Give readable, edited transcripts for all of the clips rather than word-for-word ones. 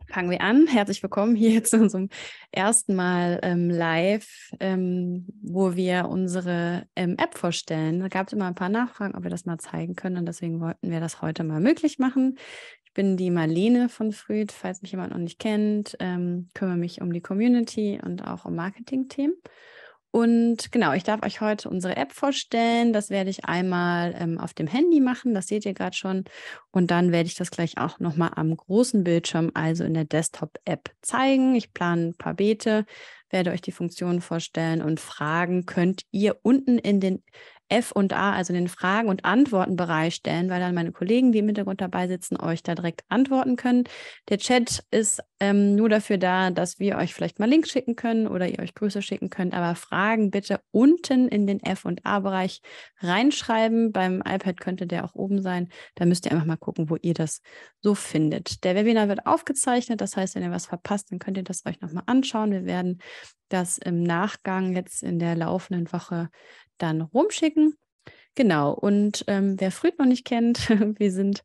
Fangen wir an. Herzlich willkommen hier zu unserem ersten Mal live, wo wir unsere App vorstellen. Da gab es immer ein paar Nachfragen, ob wir das mal zeigen können, und deswegen wollten wir das heute mal möglich machen. Ich bin die Marlene von Früd, falls mich jemand noch nicht kennt, kümmere mich um die Community und auch um Marketing-Themen. Und genau, ich darf euch heute unsere App vorstellen. Das werde ich einmal auf dem Handy machen, das seht ihr gerade schon. Und dann werde ich das gleich auch nochmal am großen Bildschirm, also in der Desktop-App, zeigen. Ich plane ein paar Beete, werde euch die Funktionen vorstellen, und Fragen könnt ihr unten in den F&A, also in den Fragen- und Antworten-Bereich stellen, weil dann meine Kollegen, die im Hintergrund dabei sitzen, euch da direkt antworten können. Der Chat ist nur dafür da, dass wir euch vielleicht mal Links schicken können oder ihr euch Grüße schicken könnt, aber Fragen bitte unten in den F&A-Bereich reinschreiben. Beim iPad könnte der auch oben sein. Da müsst ihr einfach mal gucken, wo ihr das so findet. Der Webinar wird aufgezeichnet, das heißt, wenn ihr was verpasst, dann könnt ihr das euch nochmal anschauen. Wir werden das im Nachgang jetzt in der laufenden Woche dann rumschicken. Genau, und wer Früd noch nicht kennt, wir sind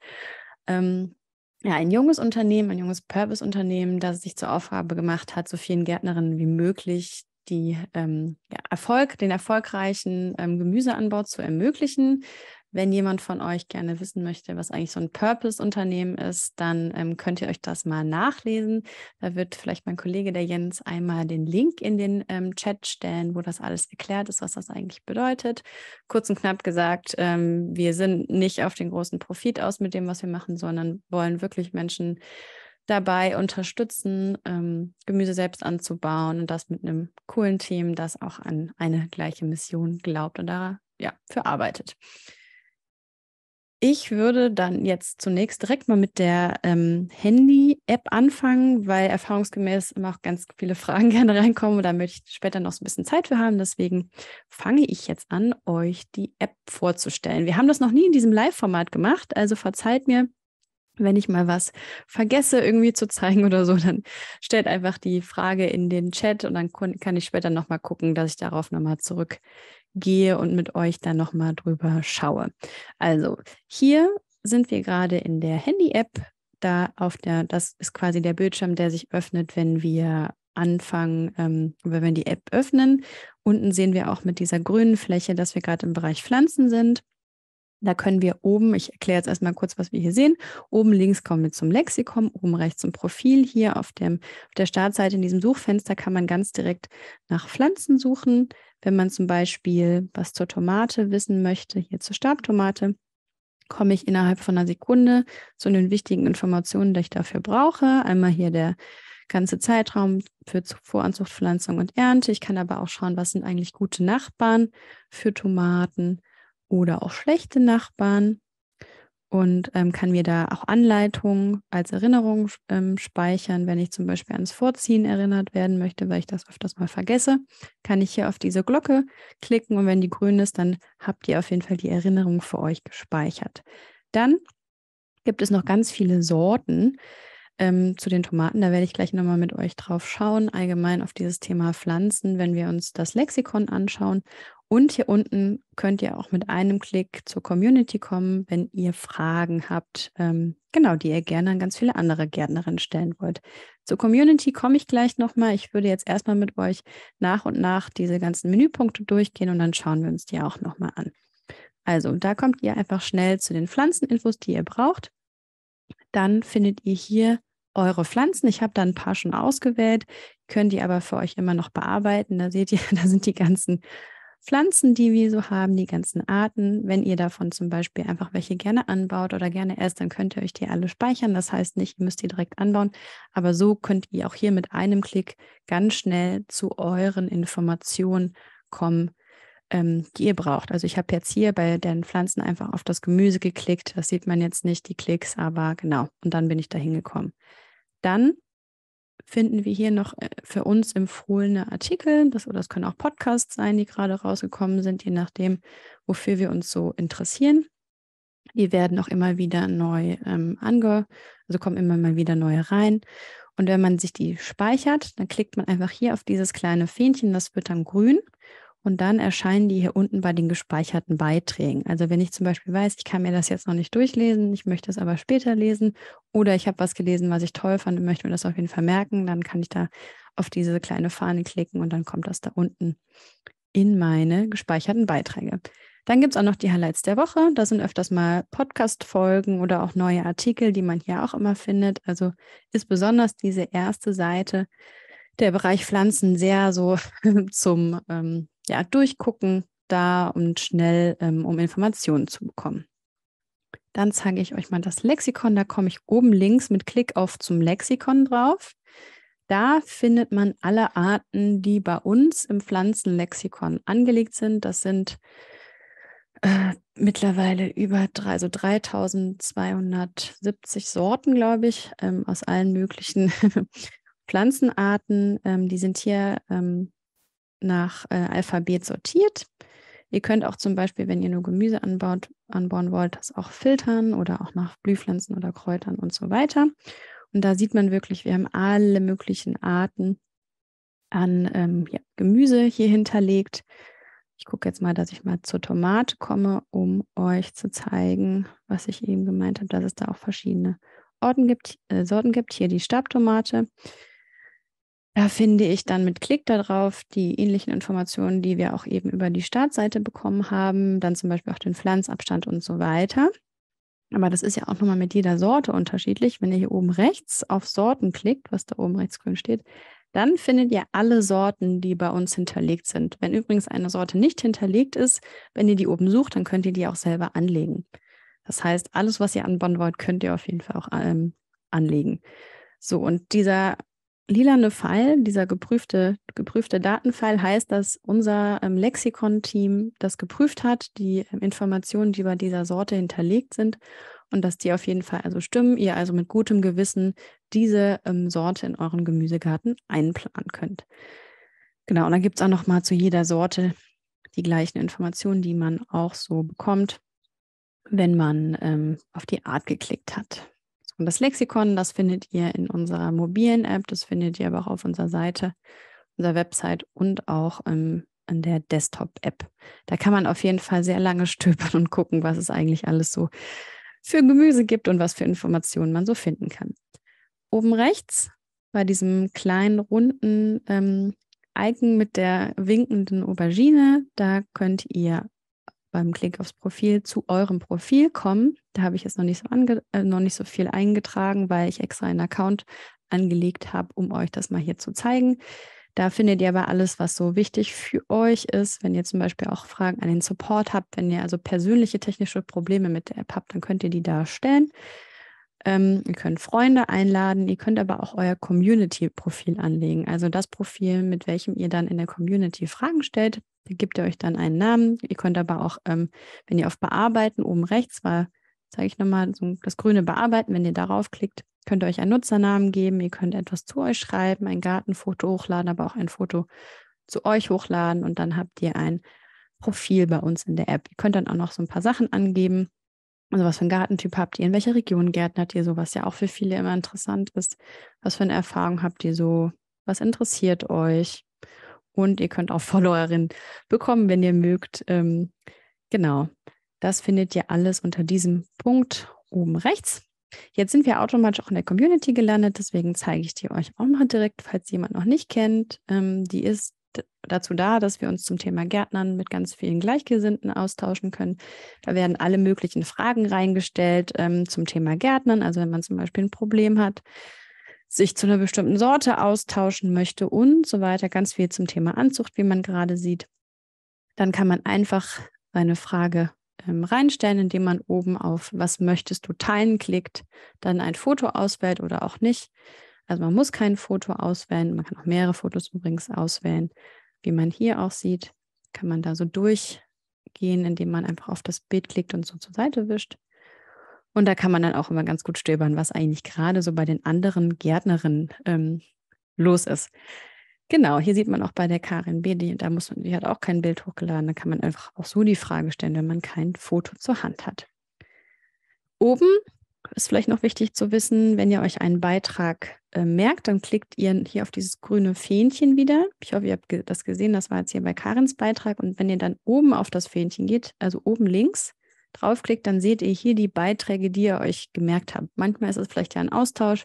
ja, ein junges Unternehmen, ein junges Purpose-Unternehmen, das sich zur Aufgabe gemacht hat, so vielen Gärtnerinnen wie möglich den erfolgreichen Gemüseanbau zu ermöglichen. Wenn jemand von euch gerne wissen möchte, was eigentlich so ein Purpose-Unternehmen ist, dann könnt ihr euch das mal nachlesen. Da wird vielleicht mein Kollege, der Jens, einmal den Link in den Chat stellen, wo das alles erklärt ist, was das eigentlich bedeutet. Kurz und knapp gesagt, wir sind nicht auf den großen Profit aus mit dem, was wir machen, sondern wollen wirklich Menschen dabei unterstützen, Gemüse selbst anzubauen, und das mit einem coolen Team, das auch an eine gleiche Mission glaubt und da ja für arbeitet. Ich würde dann jetzt zunächst direkt mal mit der Handy-App anfangen, weil erfahrungsgemäß immer auch ganz viele Fragen gerne reinkommen, und da möchte ich später noch so ein bisschen Zeit für haben. Deswegen fange ich jetzt an, euch die App vorzustellen. Wir haben das noch nie in diesem Live-Format gemacht, also verzeiht mir, wenn ich mal was vergesse irgendwie zu zeigen oder so, dann stellt einfach die Frage in den Chat, und dann kann ich später nochmal gucken, dass ich darauf nochmal zurückgehe und mit euch dann nochmal drüber schaue. Also hier sind wir gerade in der Handy-App. Das ist quasi der Bildschirm, der sich öffnet, wenn wir anfangen, wenn wir die App öffnen. Unten sehen wir auch mit dieser grünen Fläche, dass wir gerade im Bereich Pflanzen sind. Da können wir oben, ich erkläre jetzt erstmal kurz, was wir hier sehen. Oben links kommen wir zum Lexikon, oben rechts zum Profil. Hier auf der Startseite in diesem Suchfenster kann man ganz direkt nach Pflanzen suchen. Wenn man zum Beispiel was zur Tomate wissen möchte, hier zur Stabtomate, komme ich innerhalb von einer Sekunde zu den wichtigen Informationen, die ich dafür brauche. Einmal hier der ganze Zeitraum für Voranzucht, Pflanzung und Ernte. Ich kann aber auch schauen, was sind eigentlich gute Nachbarn für Tomaten oder auch schlechte Nachbarn, und kann mir da auch Anleitungen als Erinnerung speichern. Wenn ich zum Beispiel ans Vorziehen erinnert werden möchte, weil ich das öfters mal vergesse, kann ich hier auf diese Glocke klicken, und wenn die grün ist, dann habt ihr auf jeden Fall die Erinnerung für euch gespeichert. Dann gibt es noch ganz viele Sorten zu den Tomaten. Da werde ich gleich nochmal mit euch drauf schauen, allgemein auf dieses Thema Pflanzen, wenn wir uns das Lexikon anschauen. Und hier unten könnt ihr auch mit einem Klick zur Community kommen, wenn ihr Fragen habt, genau, die ihr gerne an ganz viele andere Gärtnerinnen stellen wollt. Zur Community komme ich gleich nochmal. Ich würde jetzt erstmal mit euch nach und nach diese ganzen Menüpunkte durchgehen, und dann schauen wir uns die auch nochmal an. Also, da kommt ihr einfach schnell zu den Pflanzeninfos, die ihr braucht. Dann findet ihr hier eure Pflanzen. Ich habe da ein paar schon ausgewählt, könnt ihr aber für euch immer noch bearbeiten. Da seht ihr, da sind die ganzen Pflanzen, die wir so haben, die ganzen Arten. Wenn ihr davon zum Beispiel einfach welche gerne anbaut oder gerne esst, dann könnt ihr euch die alle speichern. Das heißt nicht, ihr müsst die direkt anbauen, aber so könnt ihr auch hier mit einem Klick ganz schnell zu euren Informationen kommen, die ihr braucht. Also ich habe jetzt hier bei den Pflanzen einfach auf das Gemüse geklickt. Das sieht man jetzt nicht, die Klicks, aber genau. Und dann bin ich da hingekommen. Dann finden wir hier noch für uns empfohlene Artikel. Das können auch Podcasts sein, die gerade rausgekommen sind, je nachdem, wofür wir uns so interessieren. Die werden auch immer wieder neu also kommen immer mal wieder neue rein. Und wenn man sich die speichert, dann klickt man einfach hier auf dieses kleine Fähnchen, das wird dann grün. Und dann erscheinen die hier unten bei den gespeicherten Beiträgen. Also wenn ich zum Beispiel weiß, ich kann mir das jetzt noch nicht durchlesen, ich möchte es aber später lesen oder ich habe was gelesen, was ich toll fand und möchte mir das auf jeden Fall merken, dann kann ich da auf diese kleine Fahne klicken und dann kommt das da unten in meine gespeicherten Beiträge. Dann gibt es auch noch die Highlights der Woche. Da sind öfters mal Podcast-Folgen oder auch neue Artikel, die man hier auch immer findet. Also ist besonders diese erste Seite, der Bereich Pflanzen, sehr so zum Durchgucken da und schnell, um Informationen zu bekommen. Dann zeige ich euch mal das Lexikon. Da komme ich oben links mit Klick auf zum Lexikon drauf. Da findet man alle Arten, die bei uns im Pflanzenlexikon angelegt sind. Das sind mittlerweile über 3270 Sorten, glaube ich, aus allen möglichen Pflanzenarten. Die sind hier nach Alphabet sortiert. Ihr könnt auch zum Beispiel, wenn ihr nur Gemüse anbauen wollt, das auch filtern oder auch nach Blühpflanzen oder Kräutern und so weiter. Und da sieht man wirklich, wir haben alle möglichen Arten an Gemüse hier hinterlegt. Ich gucke jetzt mal, dass ich mal zur Tomate komme, um euch zu zeigen, was ich eben gemeint habe, dass es da auch verschiedene Sorten gibt. Hier die Stabtomate. Da finde ich dann mit Klick darauf die ähnlichen Informationen, die wir auch eben über die Startseite bekommen haben, dann zum Beispiel auch den Pflanzabstand und so weiter. Aber das ist ja auch nochmal mit jeder Sorte unterschiedlich. Wenn ihr hier oben rechts auf Sorten klickt, was da oben rechts grün steht, dann findet ihr alle Sorten, die bei uns hinterlegt sind. Wenn übrigens eine Sorte nicht hinterlegt ist, wenn ihr die oben sucht, dann könnt ihr die auch selber anlegen. Das heißt, alles, was ihr anbauen wollt, könnt ihr auf jeden Fall auch anlegen. So, und dieser lilane Pfeil, dieser geprüfte Datenpfeil heißt, dass unser Lexikon-Team das geprüft hat, die Informationen, die bei dieser Sorte hinterlegt sind und dass die auf jeden Fall also stimmen, ihr also mit gutem Gewissen diese Sorte in euren Gemüsegarten einplanen könnt. Genau, und dann gibt es auch noch mal zu jeder Sorte die gleichen Informationen, die man auch so bekommt, wenn man auf die Art geklickt hat. Und das Lexikon, das findet ihr in unserer mobilen App, das findet ihr aber auch auf unserer Seite, unserer Website und auch an der Desktop-App. Da kann man auf jeden Fall sehr lange stöbern und gucken, was es eigentlich alles so für Gemüse gibt und was für Informationen man so finden kann. Oben rechts bei diesem kleinen runden Icon mit der winkenden Aubergine, da könnt ihr beim Klick aufs Profil zu eurem Profil kommen. Da habe ich jetzt noch nicht so viel eingetragen, weil ich extra einen Account angelegt habe, um euch das mal hier zu zeigen. Da findet ihr aber alles, was so wichtig für euch ist. Wenn ihr zum Beispiel auch Fragen an den Support habt, wenn ihr also persönliche technische Probleme mit der App habt, dann könnt ihr die da stellen. Ihr könnt Freunde einladen, ihr könnt aber auch euer Community-Profil anlegen. Also das Profil, mit welchem ihr dann in der Community Fragen stellt. Da gebt ihr euch dann einen Namen. Ihr könnt aber auch, wenn ihr auf Bearbeiten oben rechts zeige ich nochmal so das grüne Bearbeiten, wenn ihr darauf klickt, könnt ihr euch einen Nutzernamen geben. Ihr könnt etwas zu euch schreiben, ein Gartenfoto hochladen, aber auch ein Foto zu euch hochladen und dann habt ihr ein Profil bei uns in der App. Ihr könnt dann auch noch so ein paar Sachen angeben. Also was für einen Gartentyp habt ihr, in welcher Region gärtnert ihr so, was ja auch für viele immer interessant ist. Was für eine Erfahrung habt ihr so, was interessiert euch? Und ihr könnt auch Followerinnen bekommen, wenn ihr mögt. Genau, das findet ihr alles unter diesem Punkt oben rechts. Jetzt sind wir automatisch auch in der Community gelandet, deswegen zeige ich die euch auch mal direkt, falls jemand noch nicht kennt. Die ist dazu da, dass wir uns zum Thema Gärtnern mit ganz vielen Gleichgesinnten austauschen können. Da werden alle möglichen Fragen reingestellt zum Thema Gärtnern. Also wenn man zum Beispiel ein Problem hat, sich zu einer bestimmten Sorte austauschen möchte und so weiter. Ganz viel zum Thema Anzucht, wie man gerade sieht. Dann kann man einfach seine Frage reinstellen, indem man oben auf "Was möchtest du teilen" klickt, dann ein Foto auswählt oder auch nicht. Also man muss kein Foto auswählen, man kann auch mehrere Fotos übrigens auswählen. Wie man hier auch sieht, kann man da so durchgehen, indem man einfach auf das Bild klickt und so zur Seite wischt. Und da kann man dann auch immer ganz gut stöbern, was eigentlich gerade so bei den anderen Gärtnerinnen los ist. Genau, hier sieht man auch bei der Karin B., die hat auch kein Bild hochgeladen. Da kann man einfach auch so die Frage stellen, wenn man kein Foto zur Hand hat. Oben Ist vielleicht noch wichtig zu wissen, wenn ihr euch einen Beitrag merkt, dann klickt ihr hier auf dieses grüne Fähnchen wieder. Ich hoffe, ihr habt das gesehen, das war jetzt hier bei Karins Beitrag. Und wenn ihr dann oben auf das Fähnchen geht, also oben links draufklickt, dann seht ihr hier die Beiträge, die ihr euch gemerkt habt. Manchmal ist es vielleicht ja ein Austausch,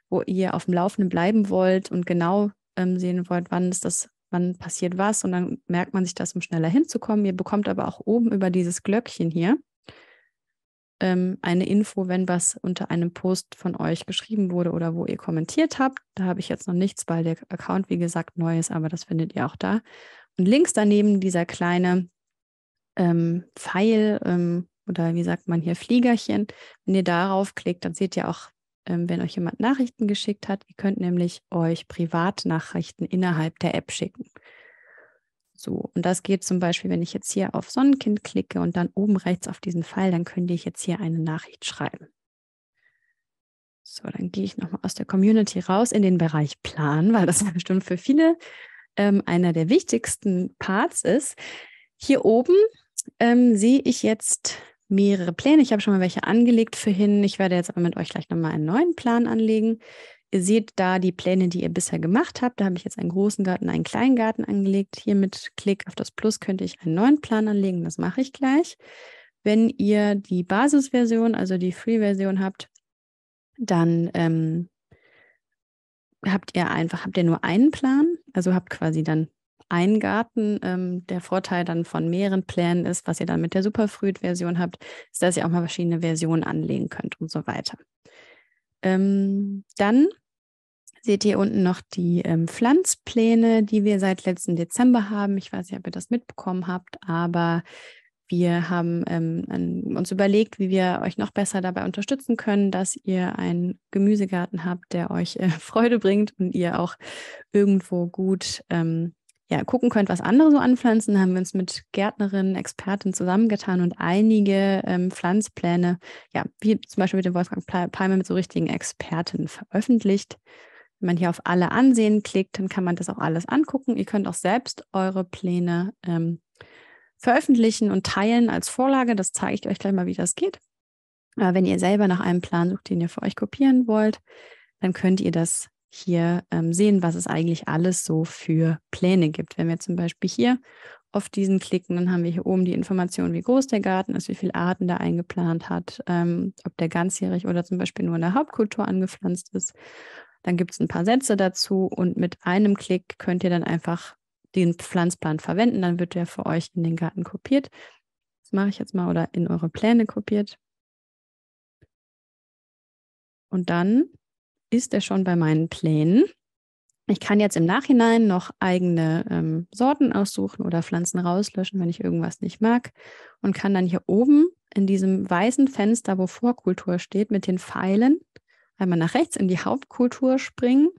wo ihr auf dem Laufenden bleiben wollt und genau sehen wollt, wann passiert was. Und dann merkt man sich das, um schneller hinzukommen. Ihr bekommt aber auch oben über dieses Glöckchen hier eine Info, wenn was unter einem Post von euch geschrieben wurde oder wo ihr kommentiert habt. Da habe ich jetzt noch nichts, weil der Account, wie gesagt, neu ist, aber das findet ihr auch da. Und links daneben dieser kleine Pfeil oder wie sagt man hier, Fliegerchen. Wenn ihr darauf klickt, dann seht ihr auch, wenn euch jemand Nachrichten geschickt hat. Ihr könnt nämlich euch Privatnachrichten innerhalb der App schicken. So, und das geht zum Beispiel, wenn ich jetzt hier auf Sonnenkind klicke und dann oben rechts auf diesen Pfeil, dann könnt ihr jetzt hier eine Nachricht schreiben. So, dann gehe ich nochmal aus der Community raus in den Bereich Plan, weil das bestimmt für viele einer der wichtigsten Parts ist. Hier oben sehe ich jetzt mehrere Pläne. Ich habe schon mal welche angelegt für hin. Ich werde jetzt aber mit euch gleich nochmal einen neuen Plan anlegen. Ihr seht da die Pläne, die ihr bisher gemacht habt. Da habe ich jetzt einen großen Garten, einen kleinen Garten angelegt. Hier mit Klick auf das Plus könnte ich einen neuen Plan anlegen. Das mache ich gleich. Wenn ihr die Basisversion, also die Free-Version habt, dann habt ihr nur einen Plan. Also habt quasi dann einen Garten. Der Vorteil dann von mehreren Plänen ist, was ihr dann mit der Superfruit-Version habt, ist, dass ihr auch mal verschiedene Versionen anlegen könnt und so weiter. Dann seht ihr unten noch die Pflanzpläne, die wir seit letzten Dezember haben. Ich weiß nicht, ob ihr das mitbekommen habt, aber wir haben uns überlegt, wie wir euch noch besser dabei unterstützen können, dass ihr einen Gemüsegarten habt, der euch Freude bringt und ihr auch irgendwo gut gucken könnt, was andere so anpflanzen. Da haben wir uns mit Gärtnerinnen, Experten zusammengetan und einige Pflanzpläne, ja, wie zum Beispiel mit dem Wolfgang Palmer, mit so richtigen Experten veröffentlicht. Wenn man hier auf alle ansehen klickt, dann kann man das auch alles angucken. Ihr könnt auch selbst eure Pläne veröffentlichen und teilen als Vorlage. Das zeige ich euch gleich mal, wie das geht. Aber wenn ihr selber nach einem Plan sucht, den ihr für euch kopieren wollt, dann könnt ihr das hier sehen, was es eigentlich alles so für Pläne gibt. Wenn wir zum Beispiel hier auf diesen klicken, dann haben wir hier oben die Information, wie groß der Garten ist, wie viele Arten der eingeplant hat, ob der ganzjährig oder zum Beispiel nur in der Hauptkultur angepflanzt ist. Dann gibt es ein paar Sätze dazu und mit einem Klick könnt ihr dann einfach den Pflanzplan verwenden. Dann wird der für euch in den Garten kopiert. Das mache ich jetzt mal, oder in eure Pläne kopiert. Und dann ist er schon bei meinen Plänen. Ich kann jetzt im Nachhinein noch eigene Sorten aussuchen oder Pflanzen rauslöschen, wenn ich irgendwas nicht mag. Und kann dann hier oben in diesem weißen Fenster, wo Vorkultur steht, mit den Pfeilen einmal nach rechts in die Hauptkultur springen.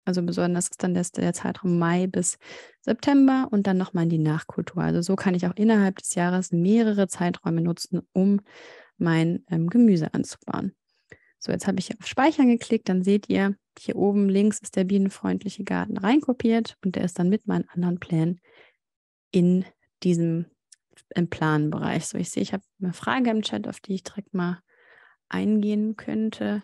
Also besonders ist dann der Zeitraum Mai bis September und dann nochmal in die Nachkultur. Also so kann ich auch innerhalb des Jahres mehrere Zeiträume nutzen, um mein Gemüse anzubauen. So, jetzt habe ich auf Speichern geklickt, dann seht ihr, hier oben links ist der bienenfreundliche Garten reinkopiert und der ist dann mit meinen anderen Plänen in diesem Planbereich. So, ich sehe, ich habe eine Frage im Chat, auf die ich direkt mal eingehen könnte.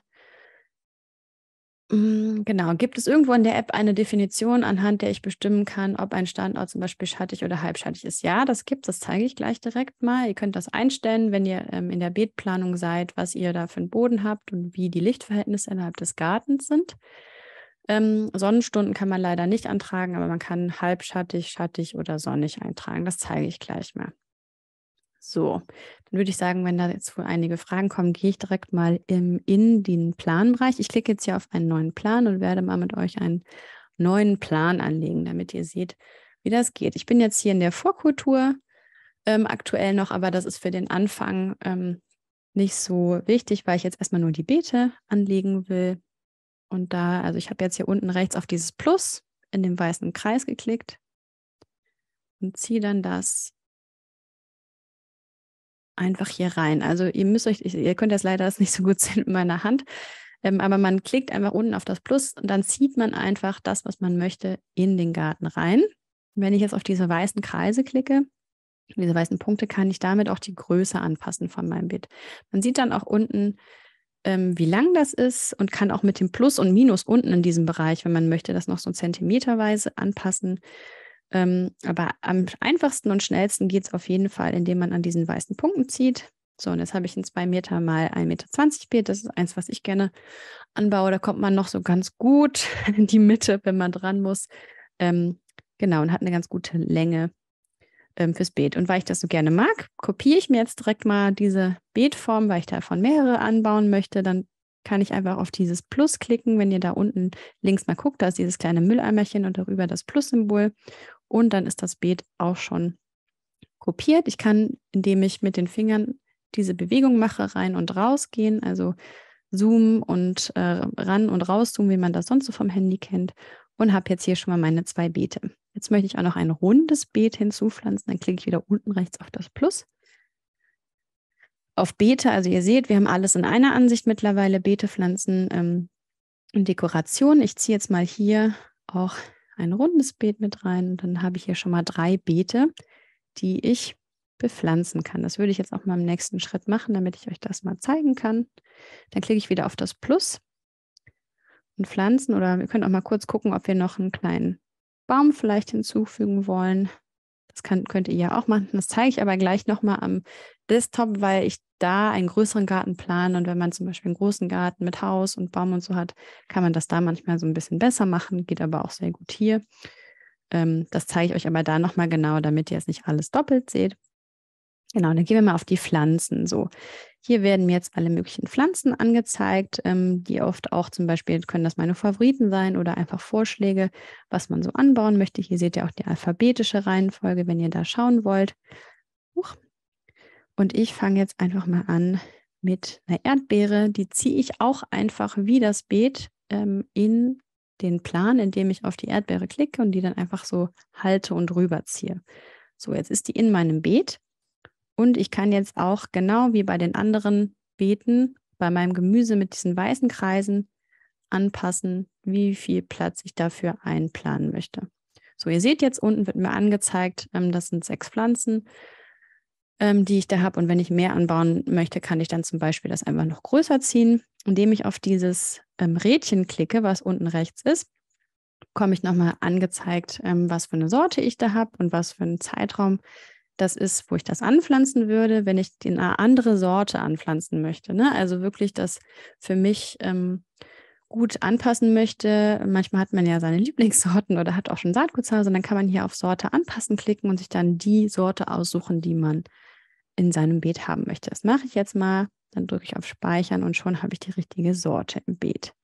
Genau. Gibt es irgendwo in der App eine Definition, anhand der ich bestimmen kann, ob ein Standort zum Beispiel schattig oder halbschattig ist? Ja, das gibt es. Das zeige ich gleich direkt mal. Ihr könnt das einstellen, wenn ihr in der Beetplanung seid, was ihr da für einen Boden habt und wie die Lichtverhältnisse innerhalb des Gartens sind. Sonnenstunden kann man leider nicht antragen, aber man kann halbschattig, schattig oder sonnig eintragen. Das zeige ich gleich mal. So, dann würde ich sagen, wenn da jetzt wohl einige Fragen kommen, gehe ich direkt mal in den Planbereich. Ich klicke jetzt hier auf einen neuen Plan und werde mal mit euch einen neuen Plan anlegen, damit ihr seht, wie das geht. Ich bin jetzt hier in der Vorkultur aktuell noch, aber das ist für den Anfang nicht so wichtig, weil ich jetzt erstmal nur die Beete anlegen will. Und da, also ich habe jetzt hier unten rechts auf dieses Plus in dem weißen Kreis geklickt und ziehe dann das einfach hier rein. Also ihr könnt das leider nicht so gut sehen mit meiner Hand, aber man klickt einfach unten auf das Plus und dann zieht man einfach das, was man möchte, in den Garten rein. Und wenn ich jetzt auf diese weißen Kreise klicke, diese weißen Punkte, kann ich damit auch die Größe anpassen von meinem Beet. Man sieht dann auch unten wie lang das ist und kann auch mit dem Plus und Minus unten in diesem Bereich, wenn man möchte, das noch so zentimeterweise anpassen. Aber am einfachsten und schnellsten geht es auf jeden Fall, indem man an diesen weißen Punkten zieht. So, und jetzt habe ich ein 2 Meter mal 1,20 Meter Beet. Das ist eins, was ich gerne anbaue. Da kommt man noch so ganz gut in die Mitte, wenn man dran muss. Genau, und hat eine ganz gute Länge fürs Beet. Und weil ich das so gerne mag, kopiere ich mir jetzt direkt mal diese Beetform, weil ich davon mehrere anbauen möchte. Dann kann ich einfach auf dieses Plus klicken. Wenn ihr da unten links mal guckt, da ist dieses kleine Mülleimerchen und darüber das Plus-Symbol. Und dann ist das Beet auch schon kopiert. Ich kann, indem ich mit den Fingern diese Bewegung mache, rein und raus gehen, also zoomen und ran und rauszoomen, wie man das sonst so vom Handy kennt. Und habe jetzt hier schon mal meine 2 Beete. Jetzt möchte ich auch noch ein rundes Beet hinzupflanzen. Dann klicke ich wieder unten rechts auf das Plus. Auf Beete, also ihr seht, wir haben alles in einer Ansicht mittlerweile. Beete, Pflanzen und Dekoration. Ich ziehe jetzt mal hier auch ein rundes Beet mit rein. Und dann habe ich hier schon mal 3 Beete, die ich bepflanzen kann. Das würde ich jetzt auch mal im nächsten Schritt machen, damit ich euch das mal zeigen kann. Dann klicke ich wieder auf das Plus und pflanzen, oder wir können auch mal kurz gucken, ob wir noch einen kleinen Baum vielleicht hinzufügen wollen. Das könnt ihr ja auch machen. Das zeige ich aber gleich nochmal am Desktop, weil ich da einen größeren Garten plane. Und wenn man zum Beispiel einen großen Garten mit Haus und Baum und so hat, kann man das da manchmal so ein bisschen besser machen. Geht aber auch sehr gut hier. Das zeige ich euch aber da nochmal genau, damit ihr es nicht alles doppelt seht. Genau, dann gehen wir mal auf die Pflanzen. So, hier werden mir jetzt alle möglichen Pflanzen angezeigt, die oft auch zum Beispiel, können das meine Favoriten sein oder einfach Vorschläge, was man so anbauen möchte. Hier seht ihr auch die alphabetische Reihenfolge, wenn ihr da schauen wollt. Und ich fange jetzt einfach mal an mit einer Erdbeere. Die ziehe ich auch einfach wie das Beet in den Plan, indem ich auf die Erdbeere klicke und die dann einfach so halte und rüberziehe. So, jetzt ist die in meinem Beet. Und ich kann jetzt auch genau wie bei den anderen Beeten, bei meinem Gemüse mit diesen weißen Kreisen anpassen, wie viel Platz ich dafür einplanen möchte. So, ihr seht jetzt unten wird mir angezeigt, das sind 6 Pflanzen, die ich da habe. Und wenn ich mehr anbauen möchte, kann ich dann zum Beispiel das einfach noch größer ziehen. Indem ich auf dieses Rädchen klicke, was unten rechts ist, bekomme ich nochmal angezeigt, was für eine Sorte ich da habe und was für einen Zeitraum das ist, wo ich das anpflanzen würde, wenn ich eine andere Sorte anpflanzen möchte. Ne? Also wirklich das für mich gut anpassen möchte. Manchmal hat man ja seine Lieblingssorten oder hat auch schon Saatgut zu Hause. Dann kann man hier auf Sorte anpassen klicken und sich dann die Sorte aussuchen, die man in seinem Beet haben möchte. Das mache ich jetzt mal. Dann drücke ich auf Speichern und schon habe ich die richtige Sorte im Beet.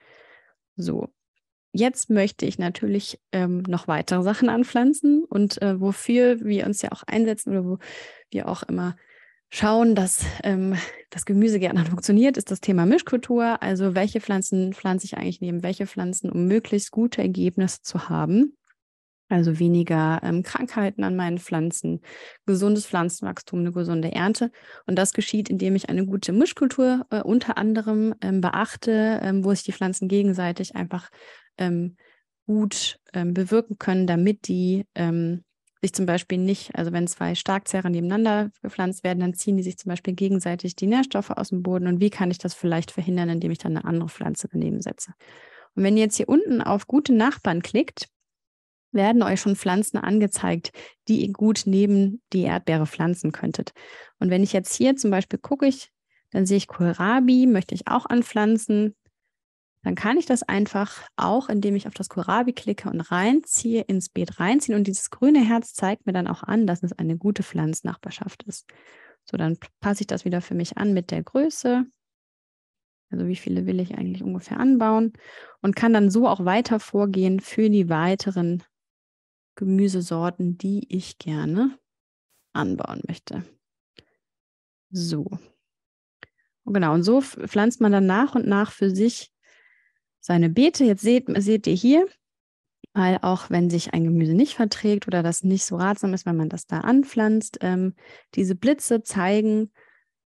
So. Jetzt möchte ich natürlich noch weitere Sachen anpflanzen und wofür wir uns ja auch einsetzen oder wo wir auch immer schauen, dass das Gemüse gerne funktioniert, ist das Thema Mischkultur. Also welche Pflanzen pflanze ich eigentlich neben welche Pflanzen, um möglichst gute Ergebnisse zu haben. Also weniger Krankheiten an meinen Pflanzen, gesundes Pflanzenwachstum, eine gesunde Ernte. Und das geschieht, indem ich eine gute Mischkultur unter anderem beachte, wo sich die Pflanzen gegenseitig einfach gut bewirken können, damit die sich zum Beispiel nicht, also wenn 2 Starkzehrer nebeneinander gepflanzt werden, dann ziehen die sich zum Beispiel gegenseitig die Nährstoffe aus dem Boden. Und wie kann ich das vielleicht verhindern, indem ich dann eine andere Pflanze daneben setze? Und wenn ihr jetzt hier unten auf gute Nachbarn klickt, werden euch schon Pflanzen angezeigt, die ihr gut neben die Erdbeere pflanzen könntet. Und wenn ich jetzt hier zum Beispiel gucke, dann sehe ich Kohlrabi, möchte ich auch anpflanzen. Dann kann ich das einfach auch, indem ich auf das Kohlrabi klicke und reinziehe, ins Beet reinziehen. Und dieses grüne Herz zeigt mir dann auch an, dass es eine gute Pflanznachbarschaft ist. So, dann passe ich das wieder für mich an mit der Größe. Also wie viele will ich eigentlich ungefähr anbauen? Und kann dann so auch weiter vorgehen für die weiteren Gemüsesorten, die ich gerne anbauen möchte. So. Und genau, und so pflanzt man dann nach und nach für sich seine Beete. Jetzt seht ihr hier, weil auch wenn sich ein Gemüse nicht verträgt oder das nicht so ratsam ist, wenn man das da anpflanzt, diese Blitze zeigen,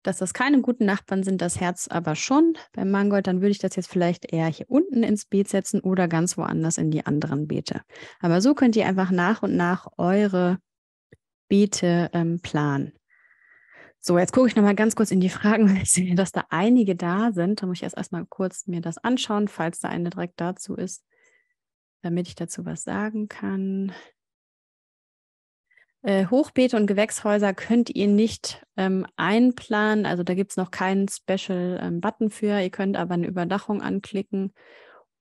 dass das keine guten Nachbarn sind, das Herz aber schon. Beim Mangold, dann würde ich das jetzt vielleicht eher hier unten ins Beet setzen oder ganz woanders in die anderen Beete. Aber so könnt ihr einfach nach und nach eure Beete planen. So, jetzt gucke ich nochmal ganz kurz in die Fragen, weil ich sehe, dass da einige da sind. Da muss ich erstmal kurz mir das anschauen, falls da eine direkt dazu ist, damit ich dazu was sagen kann. Hochbeete und Gewächshäuser könnt ihr nicht einplanen. Also da gibt es noch keinen Special-Button für. Ihr könnt aber eine Überdachung anklicken.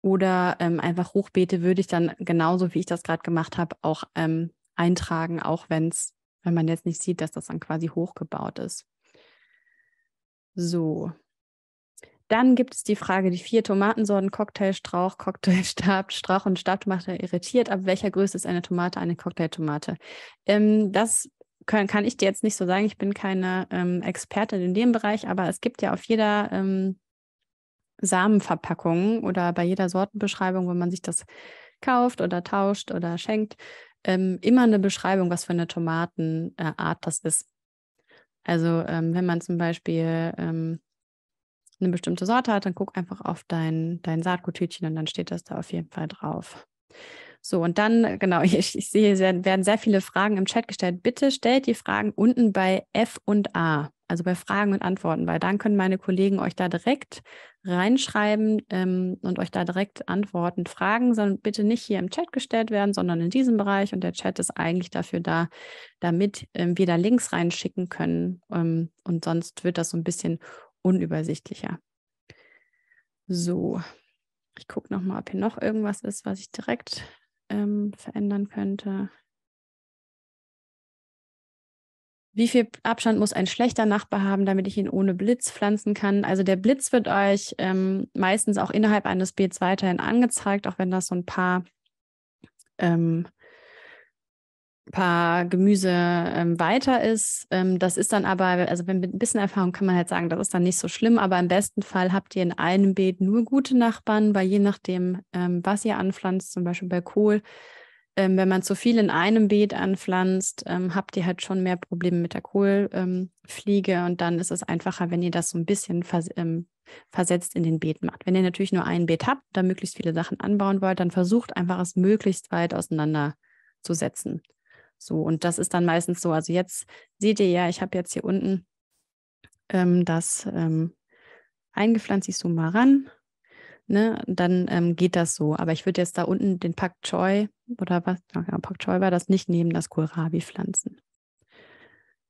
Oder einfach Hochbeete würde ich dann genauso, wie ich das gerade gemacht habe, auch eintragen, auch wenn man jetzt nicht sieht, dass das dann quasi hochgebaut ist. So. Dann gibt es die Frage, die 4 Tomatensorten, Cocktailstrauch, Cocktailstab, Strauch und Stabtomate irritiert. Ab welcher Größe ist eine Tomate eine Cocktailtomate? Das kann ich dir jetzt nicht so sagen. Ich bin keine Expertin in dem Bereich, aber es gibt ja auf jeder Samenverpackung oder bei jeder Sortenbeschreibung, wo man sich das kauft oder tauscht oder schenkt, immer eine Beschreibung, was für eine Tomatenart das ist. Also wenn man zum Beispiel eine bestimmte Sorte hat, dann guck einfach auf dein Saatguttütchen und dann steht das da auf jeden Fall drauf. So, und dann, genau, ich sehe, werden sehr viele Fragen im Chat gestellt. Bitte stellt die Fragen unten bei F und A, also bei Fragen und Antworten, weil dann können meine Kollegen euch da direkt reinschreiben und euch da direkt antworten. Fragen sollen bitte nicht hier im Chat gestellt werden, sondern in diesem Bereich. Und der Chat ist eigentlich dafür da, damit wir da Links reinschicken können. Und sonst wird das so ein bisschen unübersichtlicher. So, ich gucke nochmal, ob hier noch irgendwas ist, was ich direkt verändern könnte. Wie viel Abstand muss ein schlechter Nachbar haben, damit ich ihn ohne Blitz pflanzen kann? Also der Blitz wird euch meistens auch innerhalb eines Beets weiterhin angezeigt, auch wenn das so ein paar Gemüse weiter ist. Das ist dann aber, also mit ein bisschen Erfahrung kann man halt sagen, das ist dann nicht so schlimm, aber im besten Fall habt ihr in einem Beet nur gute Nachbarn, weil je nachdem, was ihr anpflanzt, zum Beispiel bei Kohl, wenn man zu viel in einem Beet anpflanzt, habt ihr halt schon mehr Probleme mit der Kohlfliege und dann ist es einfacher, wenn ihr das so ein bisschen versetzt in den Beet macht. Wenn ihr natürlich nur ein Beet habt, da möglichst viele Sachen anbauen wollt, dann versucht einfach es möglichst weit auseinander zu setzen. So, und das ist dann meistens so. Also jetzt seht ihr ja, ich habe jetzt hier unten das eingepflanzt, ich zoome mal ran. Ne? Dann geht das so. Aber ich würde jetzt da unten den Pak Choi oder was, ja, Pak Choi war das, nicht neben das Kohlrabi pflanzen.